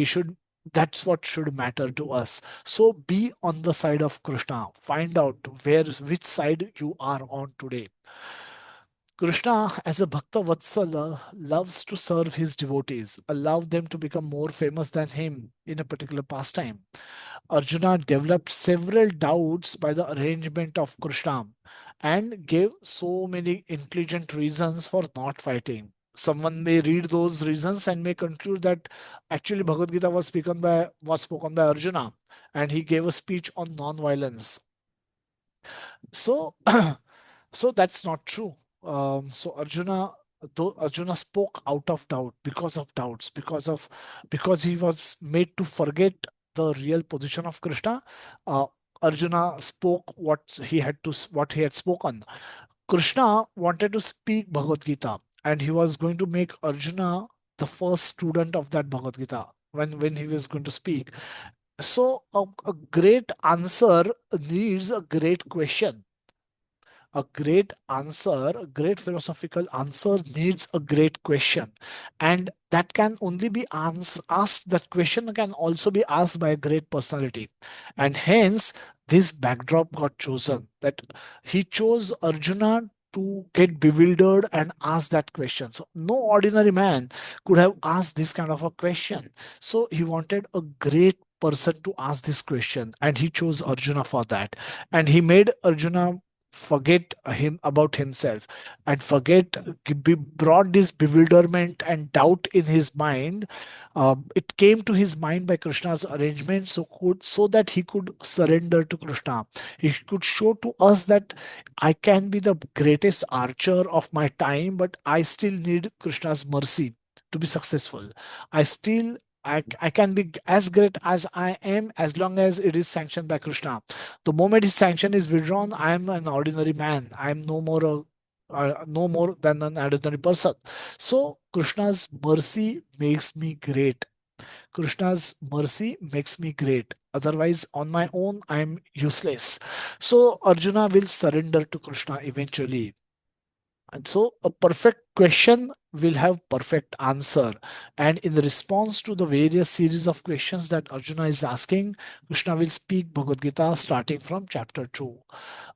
that's what should matter to us. So be on the side of Krishna. Find out which side you are on today. Krishna, as a Bhakta Vatsala, loves to serve his devotees, allow them to become more famous than him in a particular pastime. Arjuna developed several doubts by the arrangement of Krishna and gave so many intelligent reasons for not fighting. Someone may read those reasons and may conclude that actually Bhagavad Gita was spoken by Arjuna, and he gave a speech on non-violence. So so that's not true. So Arjuna spoke out of doubt, because of doubts, because he was made to forget the real position of Krishna. Uh, Arjuna spoke what he had spoken. Krishna wanted to speak Bhagavad Gita, and he was going to make Arjuna the first student of that Bhagavad Gita when he was going to speak. So a great answer needs a great question. A great answer, a great philosophical answer needs a great question. And that can only be asked, that question can also be asked by a great personality. And hence, this backdrop got chosen, that he chose Arjuna to get bewildered and ask that question. So no ordinary man could have asked this kind of a question. So he wanted a great person to ask this question, and he chose Arjuna for that. And he made Arjuna forget him about himself and forget, brought this bewilderment and doubt in his mind. It came to his mind by Krishna's arrangement, so that he could surrender to Krishna. He could show to us that I can be the greatest archer of my time, but I still need Krishna's mercy to be successful. I still I can be as great as I am as long as it is sanctioned by Krishna. The moment his sanction is withdrawn, I am an ordinary man. I am no more than an ordinary person. So Krishna's mercy makes me great. Krishna's mercy makes me great. Otherwise, on my own, I am useless. So Arjuna will surrender to Krishna eventually. And so a perfect question will have perfect answer. And in the response to the various series of questions that Arjuna is asking, Krishna will speak Bhagavad Gita starting from chapter 2.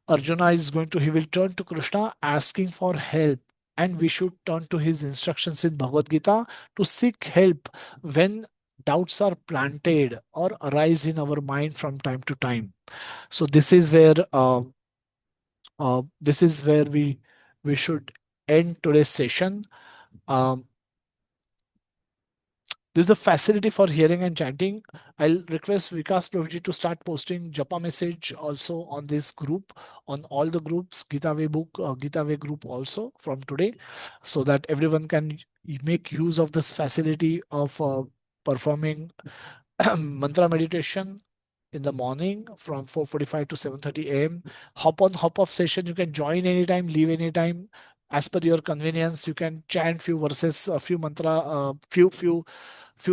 Arjuna is going to, he will turn to Krishna asking for help. And we should turn to his instructions in Bhagavad Gita to seek help when doubts are planted or arise in our mind from time to time. So this is where we should end today's session. Um, this is a facility for hearing and chanting. I'll request Vikas Prabhuji to start posting Japa message also on this group, on all the groups, Gita Way book, Gita Way group also from today, so that everyone can make use of this facility of performing mantra meditation in the morning from 4:45 to 7:30 a.m. Hop on, hop off session. You can join anytime, leave anytime, as per your convenience. You can chant few verses, a few mantra, few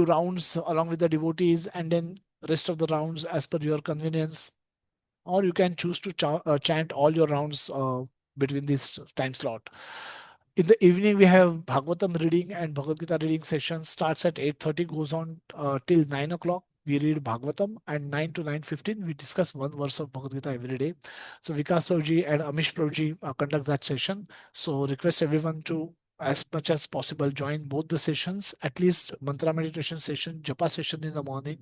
rounds along with the devotees, and then rest of the rounds as per your convenience. Or you can choose to chant all your rounds between this time slot. In the evening, we have Bhagavatam reading and Bhagavad Gita reading session. Starts at 8:30, goes on till 9 o'clock. We read Bhagavatam, and 9 to 9:15, we discuss one verse of Bhagavad Gita every day. So Vikas Prabhuji and Amish Prabhuji conduct that session. So request everyone to, as much as possible, join both the sessions, at least mantra meditation session, japa session in the morning.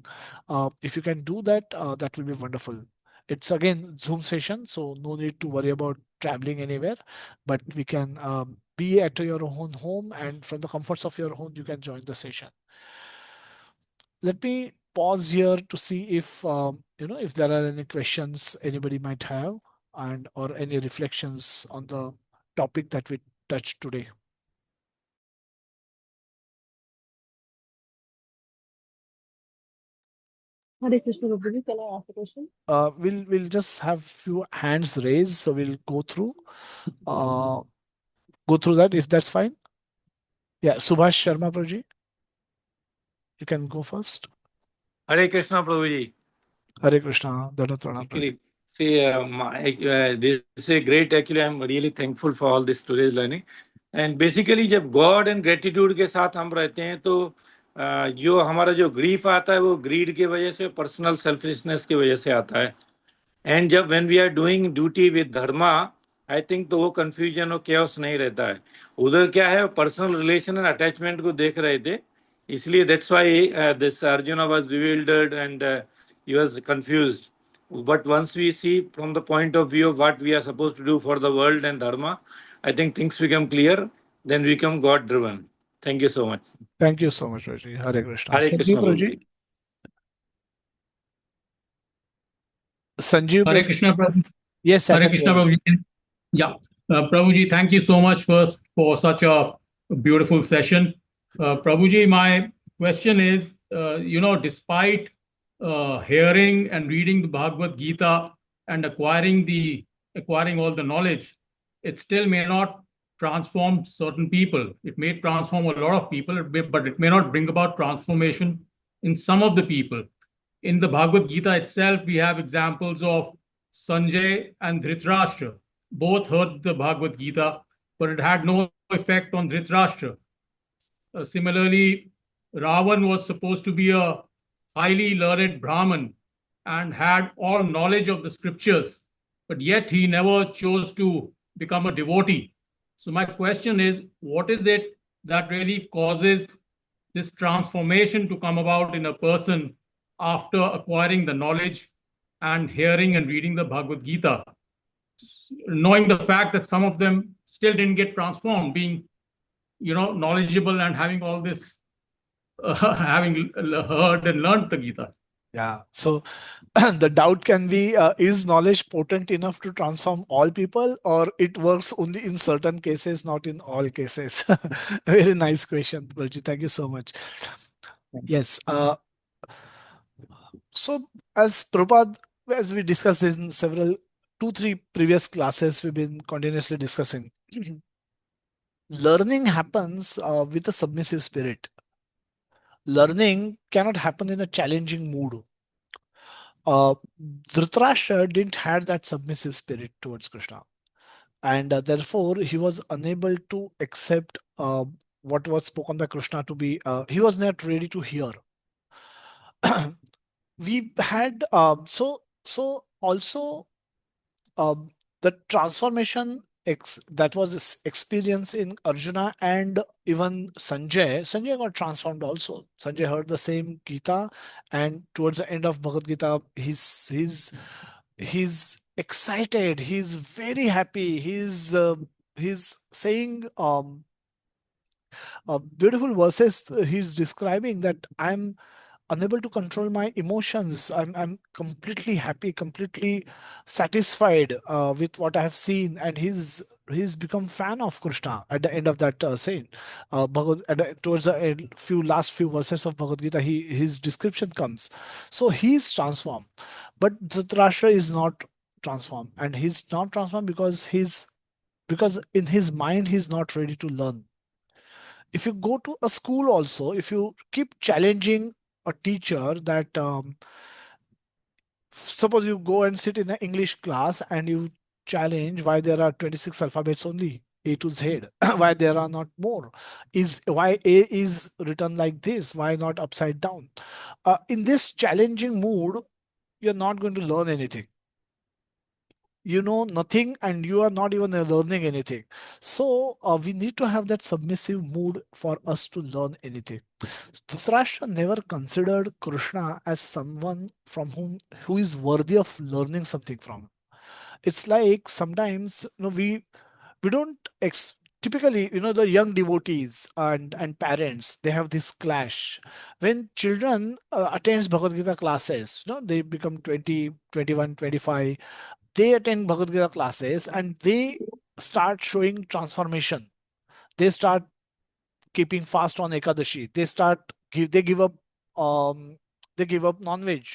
If you can do that, that will be wonderful. It's again Zoom session, so no need to worry about traveling anywhere, but we can be at your own home, and from the comforts of your home, you can join the session. Let me pause here to see if if there are any questions anybody might have, and or any reflections on the topic that we touched today.
Hare Krishna, Prabhuji. Can I ask a question?
We'll just have few hands raised, so we'll go through that if that's fine. Yeah, Subhash Sharma Prabhuji, you can go first.
Hare Krishna, Prabhuji.
Hare Krishna, Dhanatwana Prabhuji.
Actually, see, this is a great. Actually, I'm really thankful for all this today's learning. And basically, जब God and gratitude के साथ हम रहते हैं, तो जो हमारा जो grief आता है, वो greed के वजह से, personal selfishness की वजह से आता है. एंड जब when we are doing duty with dharma, I think तो वो कंफ्यूजन और केओस नहीं रहता है. उधर क्या है, पर्सनल रिलेशन एंड अटैचमेंट को देख रहे थे, इसलिए that's why this arjuna was bewildered and he was confused. But once we see from the point of view of what we are supposed to do for the world and dharma, I think things become clear, then we become God driven. Thank you so much.
Thank you so much, Prabhuji. Hare Krishna.
Hare Krishna,
Prabhuji.
Prabhuji.
Sanjeev
Hare
Prabhuji.
Krishna, Prabhu.
Yes, I
Hare
can
Krishna,
hear you.
Prabhuji. Yeah. Prabhuji, thank you so much first for such a beautiful session. Prabhuji, my question is, despite hearing and reading the Bhagavad Gita and acquiring all the knowledge, it still may not transform certain people. It may transform a lot of people, but it may not bring about transformation in some of the people. In the Bhagavad Gita itself, we have examples of Sanjay and Dhritarashtra. Both heard the Bhagavad Gita, but it had no effect on Dhritarashtra. Similarly, Ravan was supposed to be a highly learned Brahmin and had all knowledge of the scriptures, but yet he never chose to become a devotee. So my question is, what is it that really causes this transformation to come about in a person after acquiring the knowledge and hearing and reading the Bhagavad Gita, knowing the fact that some of them still didn't get transformed, being, knowledgeable and having all this, having heard and learned the Gita.
Yeah. So the doubt can be, is knowledge potent enough to transform all people, or it works only in certain cases, not in all cases? Very nice question, Prajit. Thank you so much. Yes. So as Prabhupada, as we discussed in several 2-3 previous classes, we've been continuously discussing. Learning happens with a submissive spirit. Learning cannot happen in a challenging mood. Dhritarashtra didn't have that submissive spirit towards Krishna, and therefore he was unable to accept what was spoken by Krishna to be. He was not ready to hear. We had so also um, the transformation that was experienced in Arjuna and even Sanjay. Sanjay got transformed also. Sanjay heard the same Gita, and towards the end of Bhagavad Gita, he's excited. He's very happy. He's saying beautiful verses. He's describing that I'm unable to control my emotions. I'm completely happy, completely satisfied with what I have seen, and he's become fan of Krishna at the end of that saying. Towards the end, last few verses of Bhagavad Gita, his description comes. So he's transformed, but Dhritarashtra is not transformed, and he's not transformed because in his mind he's not ready to learn. If you go to a school also, if you keep challenging a teacher that suppose you go and sit in an English class and you challenge why there are 26 alphabets only, A to Z, why there are not more, is why A is written like this, why not upside down. In this challenging mood, you're not going to learn anything. You know nothing, and you are not even learning anything. So we need to have that submissive mood for us to learn anything. Dhritarashtra never considered Krishna as someone from who is worthy of learning something from. It's like sometimes we don't typically, the young devotees and parents, they have this clash when children attends Bhagavad Gita classes. They become 20, 21, 25. They attend Bhagavad Gita classes and they start showing transformation. They start keeping fast on Ekadashi. They give up non-veg.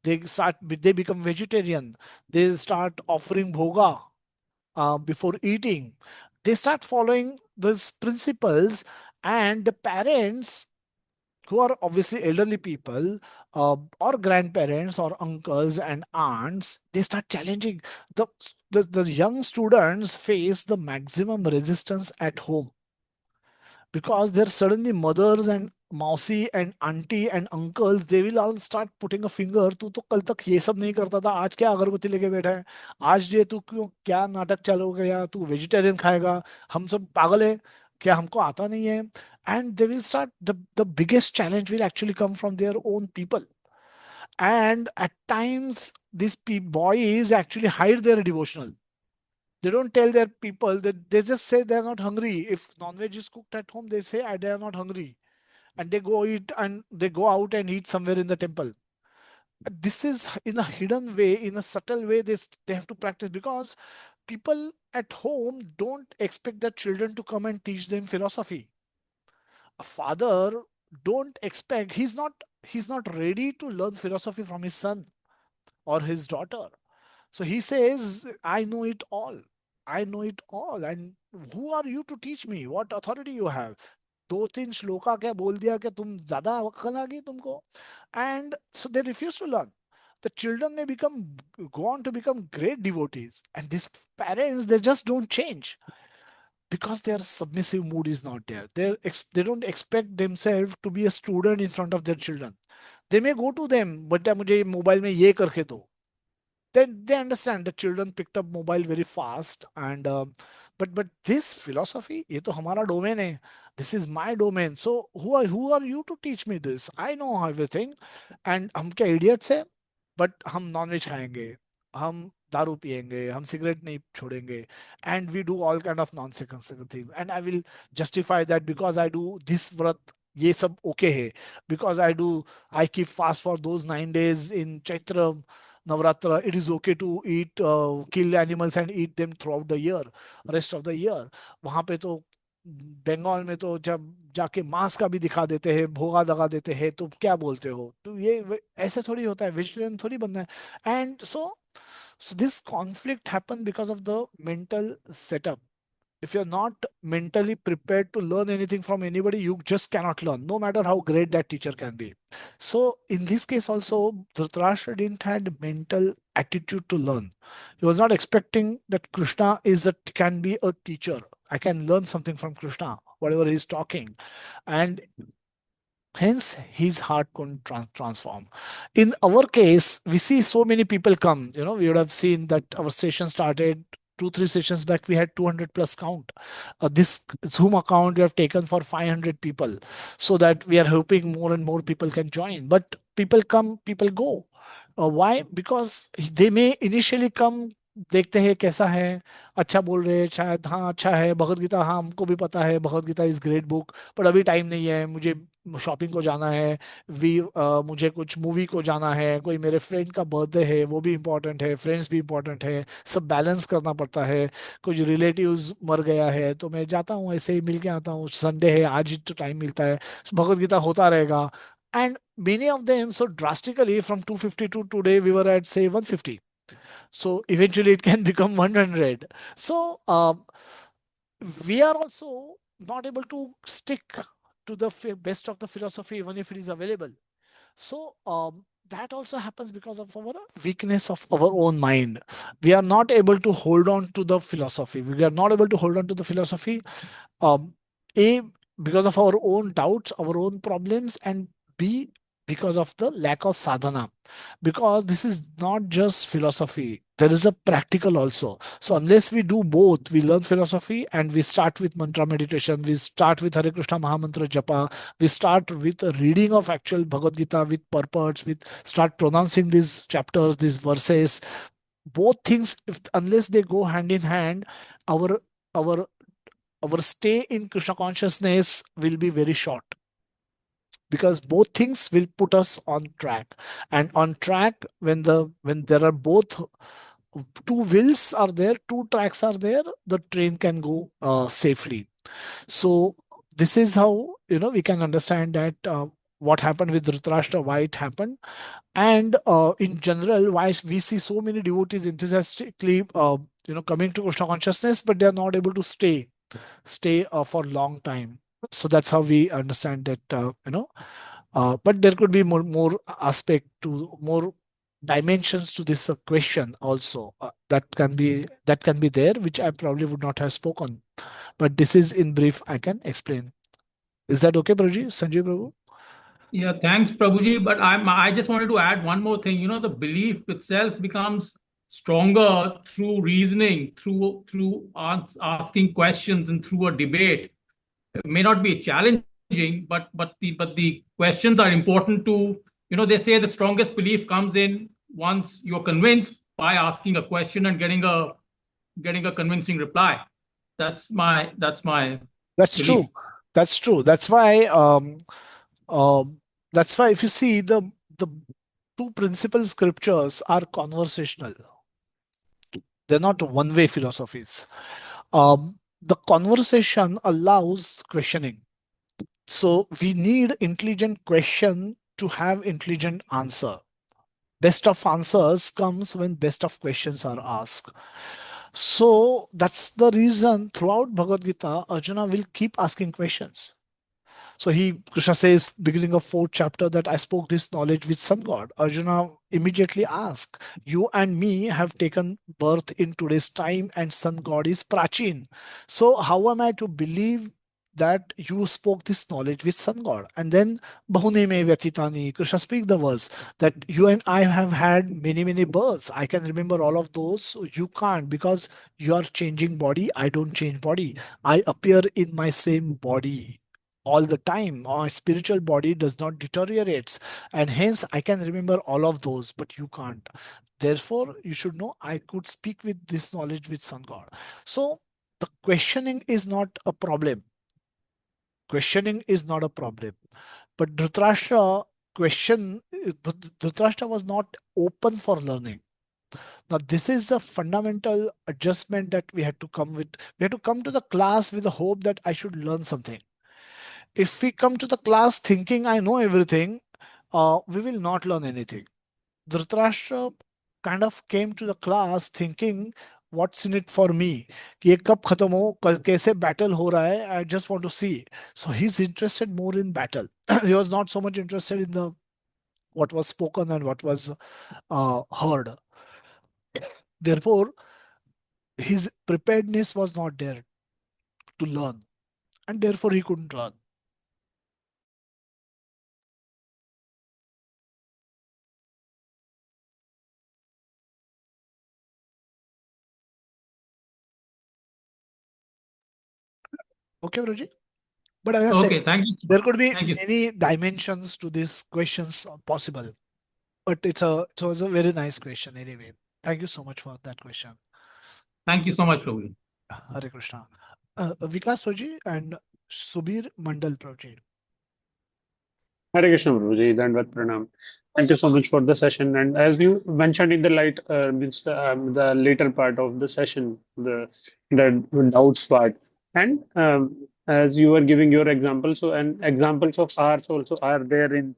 They become vegetarian. They start offering bhoga before eating. They start following these principles, and the parents, who are obviously elderly people, or grandparents or uncles and aunts, they start challenging. The young students face the maximum resistance at home, because there suddenly mothers and mausi and auntie and uncles, they will all start putting a finger, तू तो कल तक ये सब नहीं करता था, आज क्या अगरबत्ती लेके बैठा है, आज ये तू क्यों क्या नाटक चालू हो गया, तू वेजिटेरियन खाएगा, हम सब पागल है क्या, हमको आता नहीं है. And they will start, the biggest challenge will actually come from their own people. And at times these boys actually hide their devotional. They don't tell their people, that they just say they're not hungry. If non-veg is cooked at home, they say they are not hungry, and they go eat, and they go out and eat somewhere in the temple. This is in a hidden way, in a subtle way. They have to practice, because people at home don't expect their children to come and teach them philosophy. A father don't expect, he's not ready to learn philosophy from his son or his daughter. So he says, I know it all. I know it all. And who are you to teach me? What authority you have? 2-3 shloka क्या बोल दिया कि तुम ज्यादा अक्ल आ गई तुमको? And so they refuse to learn. The children may go on to become great devotees. And these parents, they just don't change, because their submissive mood is not there. They don't expect themselves to be a student in front of their children. They may go to them, but मुझे mobile में ये करके दो. Then they understand. The children picked up mobile very fast, and but this philosophy, ये तो हमारा domain है. This is my domain. So who are you to teach me this? I know everything. And हम क्या idiots है? But हम non-veg खाएंगे, हम दारू पिएंगे, हम सिगरेट नहीं छोड़ेंगे, and we do all kind of nonsensical things. And I will justify that because I do this व्रत, ये सब okay है. Because I keep fast for those 9 days in Chaitra Navratra. It is okay to eat, kill animals and eat them throughout the year, rest of the year. वहां पे तो बंगाल में तो जब जाके मांस का भी दिखा देते हैं, भोगा दगा देते हैं, तो क्या बोलते हो? तो ये ऐसे थोड़ी होता है, वेजिटेरियन थोड़ी बनना है. And so this conflict happened because of the mental setup. If you're not mentally prepared to learn anything from anybody, you just cannot learn, no matter how great that teacher can be. So in this case also, Dhritarashtra didn't had mental attitude to learn. He was not expecting that Krishna can be a teacher. I can learn something from Krishna, whatever he's talking. And hence his heart couldn't transform. In our case, we see so many people come. We would have seen that our session started 2 3 sessions back. We had 200 plus count. This Zoom account we have taken for 500 people, so that we are hoping more and more people can join. But people come, people go. Why? Because they may initially come, देखते हैं कैसा है, अच्छा बोल रहे हैं शायद, हाँ अच्छा है, भगवत गीता, हाँ हमको भी पता है Bhagavad Gita is great book, पर अभी टाइम नहीं है, मुझे शॉपिंग को जाना है, मुझे कुछ मूवी को जाना है, कोई मेरे फ्रेंड का बर्थडे है, वो भी इम्पोर्टेंट है, फ्रेंड्स भी इम्पोर्टेंट है, सब बैलेंस करना पड़ता है, कुछ रिलेटिव्स मर गया है तो मैं जाता हूँ, ऐसे ही मिल के आता हूँ, संडे है आज ही तो टाइम मिलता है, भगवत गीता होता रहेगा. And many of them, so drastically from 250 to today, we were at say 150. So eventually it can become 100. So we are also not able to stick to the best of the philosophy, even if it is available. So that also happens because of our weakness of our own mind. We are not able to hold on to the philosophy. We are not able to hold on to the philosophy. Um, A, because of our own doubts, our own problems, and B, because of the lack of sadhana. Because this is not just philosophy, there is a practical also. So unless we do both, we learn philosophy and we start with mantra meditation, we start with Hare Krishna Mahamantra Japa, we start with a reading of actual Bhagavad Gita with purports, with start pronouncing these chapters, these verses. Both things, unless they go hand in hand, our our our stay in Krishna consciousness will be very short, because both things will put us on track. And on track, when there are both two wheels are there, two tracks are there, the train can go safely. So this is how we can understand that what happened with Dhritarashtra, why it happened, and in general why we see so many devotees enthusiastically coming to Krishna consciousness, but they are not able to stay for long time. So that's how we understand that but there could be more aspect to more dimensions to this question also, that can be there, which I probably would not have spoken, but this is in brief I can explain. Is that okay, Prabhuji? Sanjay Prabhu?
Yeah, thanks, Prabhuji. But I just wanted to add one more thing. The belief itself becomes stronger through reasoning, through asking questions, and through a debate. It may not be challenging, but the questions are important to. They say the strongest belief comes in once you're convinced by asking a question and getting a convincing reply. That's my
That's
belief.
true. That's true. That's why if you see the two principal scriptures are conversational. They're not one-way philosophies. The conversation allows questioning. So we need intelligent question to have intelligent answer. Best of answers comes when best of questions are asked. So that's the reason throughout Bhagavad Gita, Arjuna will keep asking questions. So Krishna says, beginning of 4th chapter, that I spoke this knowledge with sun god. Arjuna immediately asked, you and me have taken birth in today's time and sun god is Prachin. So how am I to believe that you spoke this knowledge with sun god? And then Bahune me vyatitani, Krishna speak the verse that you and I have had many, many births. I can remember all of those. So you can't, because you are changing body. I don't change body. I appear in my same body. all the time. My spiritual body does not deteriorate, and hence I can remember all of those, but you can't. Therefore, you should know I could speak with this knowledge with sun god. So the questioning is not a problem. Questioning is not a problem. But Dhritarashtra Dhritarashtra was not open for learning. Now, this is a fundamental adjustment that we had to come with. We had to come to the class with the hope that I should learn something. If we come to the class thinking I know everything, we will not learn anything. Dhritarashtra kind of came to the class thinking, what's in it for me? कि ये कब खत्म हो, कैसे battle हो रहा है? I just want to see. So he's interested more in battle. He was not so much interested in the what was spoken and what was heard. Therefore, his preparedness was not there to learn, and therefore he couldn't learn. Okay, Roji. But as I said,
Okay, thank you.
there could be
Thank you.
many dimensions to these questions possible. But it was a very nice question anyway. Thank you so much for that question.
Thank you so much, Prabhuji.
Hare Krishna. Vikas Prabhuji and Subir Mandal Prabhuji.
Hare Krishna, Guruji, Dandvat Pranam. Thank you so much for the session. And as you mentioned in the the later part of the session, the doubts part, and as you were giving your example, so and examples of ours also are there in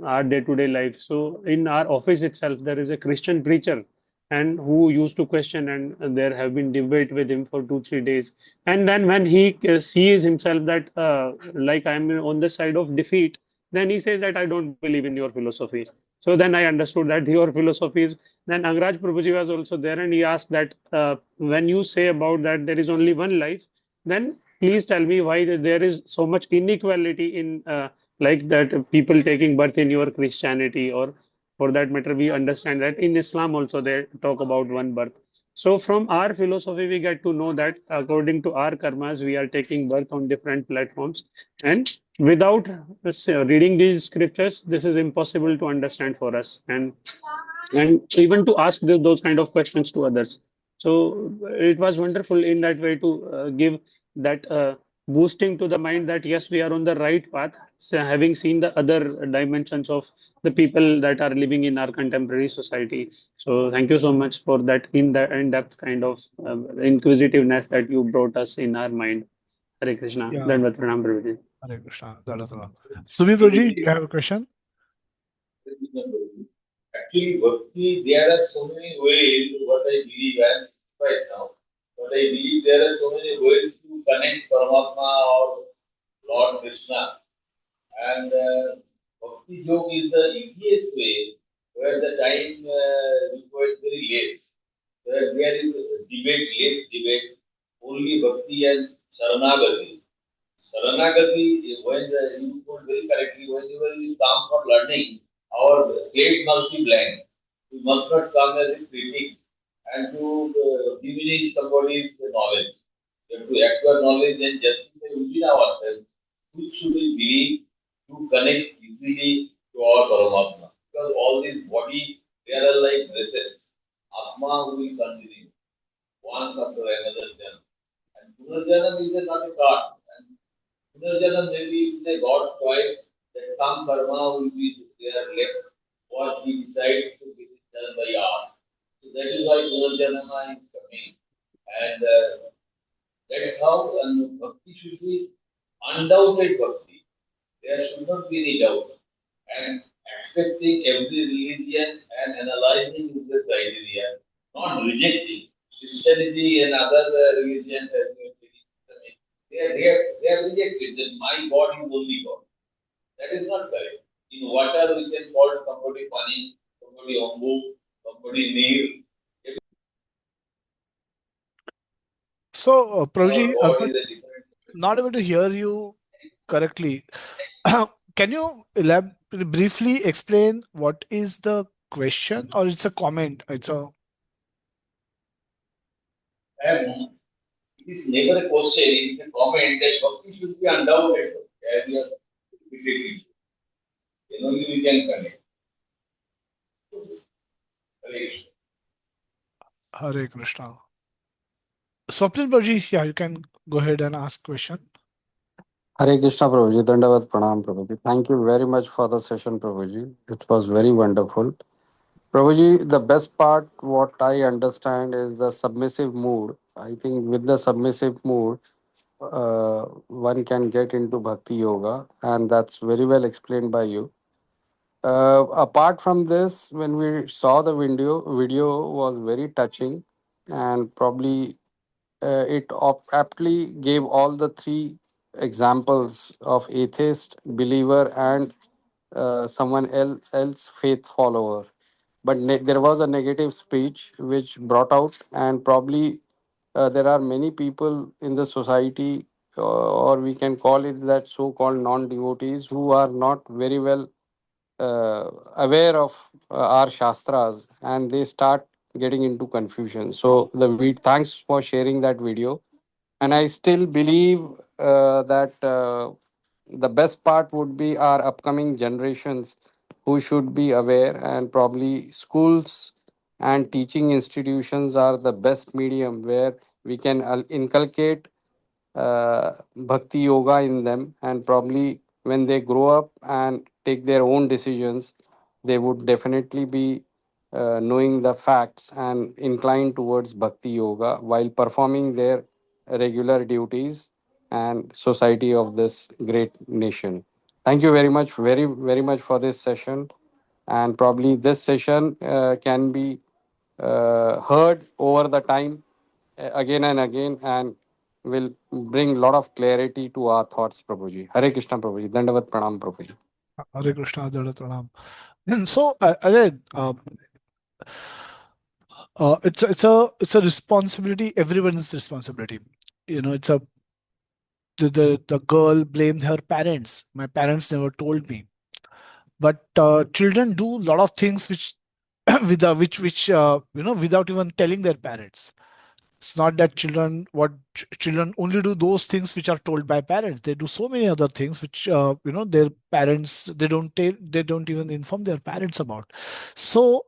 our day-to-day life. So in our office itself, there is a Christian preacher, and who used to question, and there have been debate with him for 2 3 days. And then when he sees himself that like I'm on the side of defeat, then he says that I don't believe in your philosophy. So then I understood that your philosophy is. Then Angraj Prabhuji was also there, and he asked that when you say about that there is only one life, then please tell me why there is so much inequality in like that people taking birth in your Christianity, or for that matter, we understand that in Islam also they talk about one birth. So from our philosophy, we get to know that according to our karmas, we are taking birth on different platforms, and without reading these scriptures, this is impossible to understand for us, and even to ask those kind of questions to others. So it was wonderful in that way to give that boosting to the mind that yes, we are on the right path. So having seen the other dimensions of the people that are living in our contemporary society. So thank you so much for that in-depth kind of inquisitiveness that you brought us in our mind. Hare Krishna.
Yeah.
Dandvat Pranam, Prabhuji.
Hare Krishna. Subir Prabhuji, you have a question?
Actually, bhakti, there are so many ways, what I believe, I am right now. But I believe there are so many ways to connect Paramatma or Lord Krishna. And bhakti yoga is the easiest way, where the time requires very less. Where there is debate, less debate, only bhakti and Sharanagati. Sharanagati, when you put very correctly, whenever you come for learning, our slate must be blank. We must not come as a critic and to diminish somebody's knowledge. We have to acquire knowledge and justify within ourselves which should we believe to connect easily to our Paramatma. Because all these body, they are like dresses. Atma will continue once after another jnana. And Punarjanam is not a card. Punarjanam maybe is a God's choice that some karma will be there left, what he decides to be done by us. So that is why Punarjanama is coming. And that's how bhakti should be undoubted bhakti. There should not be any doubt. And accepting every religion and analyzing the criteria, not rejecting. Christianity and other religions have been they have rejected that my God is only God. That is not correct. In water, we can call somebody funny, somebody ombu, somebody near.
So, Prabhuji,
Our God is a different.
not able to hear you correctly. Can you briefly explain what is the question, or it's a comment? It's a
It is never a question, it is a comment that bhakti should be undoubted. as you have repeated it. Then only we can connect. Hare
Hare Krishna. Swapnil Bhaji, yeah, you can go ahead and ask question.
Hare Krishna Prabhuji, Dandavat Pranam Prabhuji. Thank you very much for the session, Prabhuji. It was very wonderful. Prabhuji, the best part, what I understand, is the submissive mood. I think with the submissive mood, one can get into Bhakti Yoga, and that's very well explained by you. Apart from this, when we saw the video was very touching, and probably aptly gave all the three examples of atheist, believer, and someone else faith follower. But there was a negative speech which brought out, and probably there are many people in the society, or we can call it that so-called non-devotees, who are not very well aware of our shastras, and they start getting into confusion. So thanks for sharing that video, and I still believe that the best part would be our upcoming generations who should be aware, and probably schools and teaching institutions are the best medium where we can inculcate bhakti yoga in them, and probably when they grow up and take their own decisions, they would definitely be knowing the facts and inclined towards bhakti yoga while performing their regular duties and society of this great nation. Thank you very much, very much for this session, and probably this session can be heard over the time again and again, and will bring a lot of clarity to our thoughts, Prabhuji. Hare Krishna, Prabhuji. Dandavat Pranam, Prabhuji.
Hare Krishna, Dandavat Pranam. And so, again, it's a responsibility. Everyone's responsibility. It's a the girl blamed her parents. My parents never told me. But children do a lot of things which without which without even telling their parents. It's not that children only do those things which are told by parents. They do so many other things which their parents, they don't even inform their parents about. So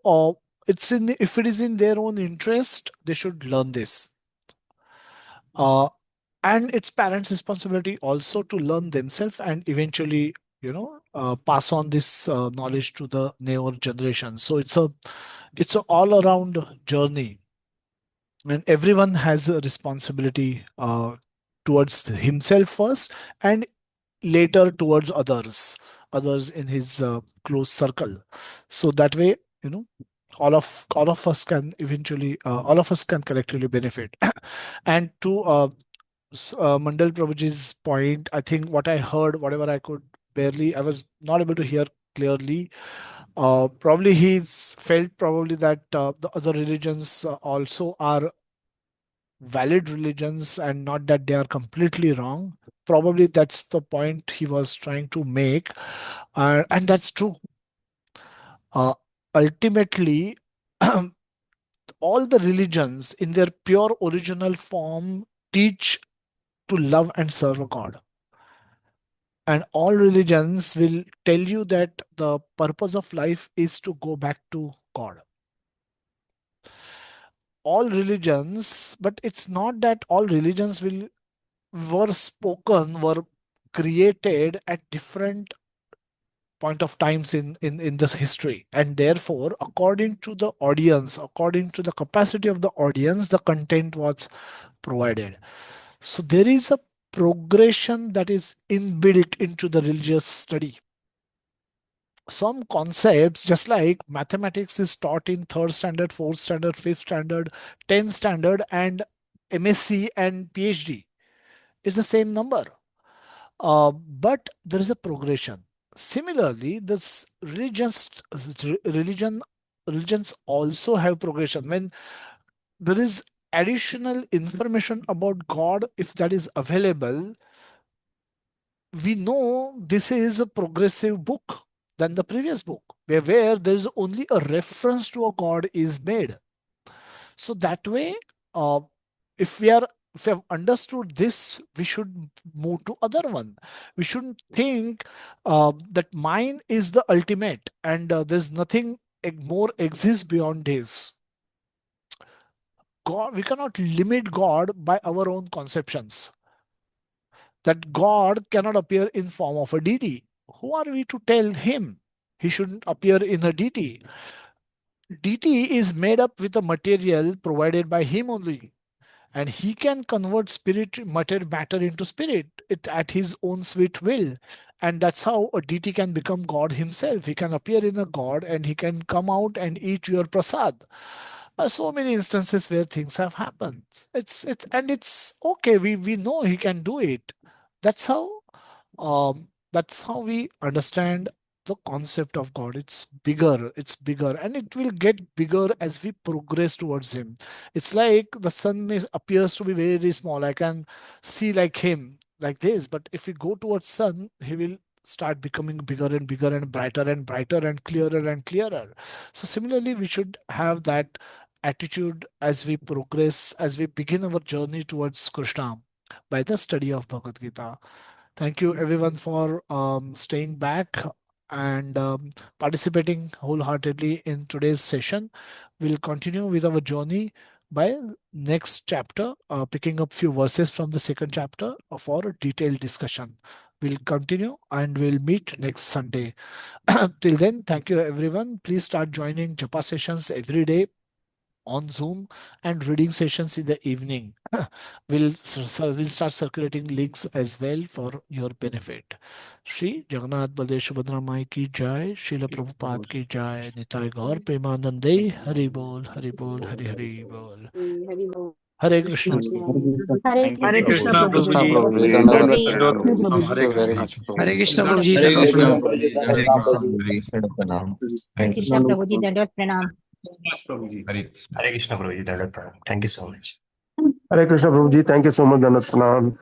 if it is in their own interest, they should learn this. And it's parents' responsibility also to learn themselves and eventually pass on this knowledge to the newer generation. So it's a all around journey, and everyone has a responsibility towards himself first, and later towards others in his close circle. So that way, all of us can eventually all of us can collectively benefit. And to Mandal Prabhuji's point, I think what I heard, whatever I could barely, I was not able to hear clearly. Probably he's felt probably that the other religions also are valid religions, and not that they are completely wrong. Probably that's the point he was trying to make, and that's true. Uh, Ultimately, all the religions in their pure original form teach to love and serve a God. And all religions will tell you that the purpose of life is to go back to God. All religions, but it's not that all religions were created at different point of times in this history, and therefore according to the audience, according to the capacity of the audience, the content was provided. So there is a progression that is inbuilt into the religious study. Some concepts, just like mathematics is taught in third standard, fourth standard, fifth standard, 10th standard, and MSc and PhD is the same number. But there is a progression. Similarly, this religion religions also have progression. When there is additional information about God, if that is available, we know this is a progressive book than the previous book, where there is only a reference to a God is made. So that way, uh, if we are if we have understood this, we should move to other one. We shouldn't think that mine is the ultimate and there's nothing more exists beyond this. God, we cannot limit God by our own conceptions. That God cannot appear in form of a deity. Who are we to tell him he shouldn't appear in a deity? Deity is made up with a material provided by him only, and he can convert spirit matter into spirit it at his own sweet will. And that's how a deity can become God himself. He can appear in a God and he can come out and eat your prasad. So many instances where things have happened. It's okay. We know he can do it. That's how that's how we understand the concept of God. It's bigger, and it will get bigger as we progress towards him. It's like the sun appears to be very small. I can see like him like this, but if we go towards sun, he will start becoming bigger and bigger and brighter and clearer and clearer. So similarly, we should have that attitude as we progress, as we begin our journey towards Krishna by the study of Bhagavad Gita. Thank you everyone for staying back and participating wholeheartedly in today's session. We'll continue with our journey by next chapter, picking up few verses from the second chapter for a detailed discussion. We'll continue and we'll meet next Sunday. Till then, thank you everyone. Please start joining Japa sessions every day on Zoom and reading sessions in the evening. we'll start circulating links as well for your benefit. Shri Jagannath Baldev Subhadra Mai ki jai, Srila Prabhupada ki jai, Nitai Gaur Premanande, Hari Bol, Hari Bol, Hari Hari Bol.
Hari Bol.
Hare Krishna.
Hare
Hare
Krishna
Krishna
Prabhuji.
Krishna Prabhuji,
Prabhuji,
Dandavad
Dandavad
Pranam.
Pranam.
Thank you very much,
Hare
Prabhuji.
Krishna Prabhuji,
Hare
Dandavad
Krishna,
Pranam.
Prabhuji,
Hare
Dandavad
Krishna,
Prabhuji.
Hare Krishna Pranam.
Hare Krishna Prabhuji, Dandavad Pranam.
Hare
Hare Krishna Prabhuji, Dandavad Pranam. Thank you so much.
Hare Krishna Prabhuji, thank you so much, Danat Pranam.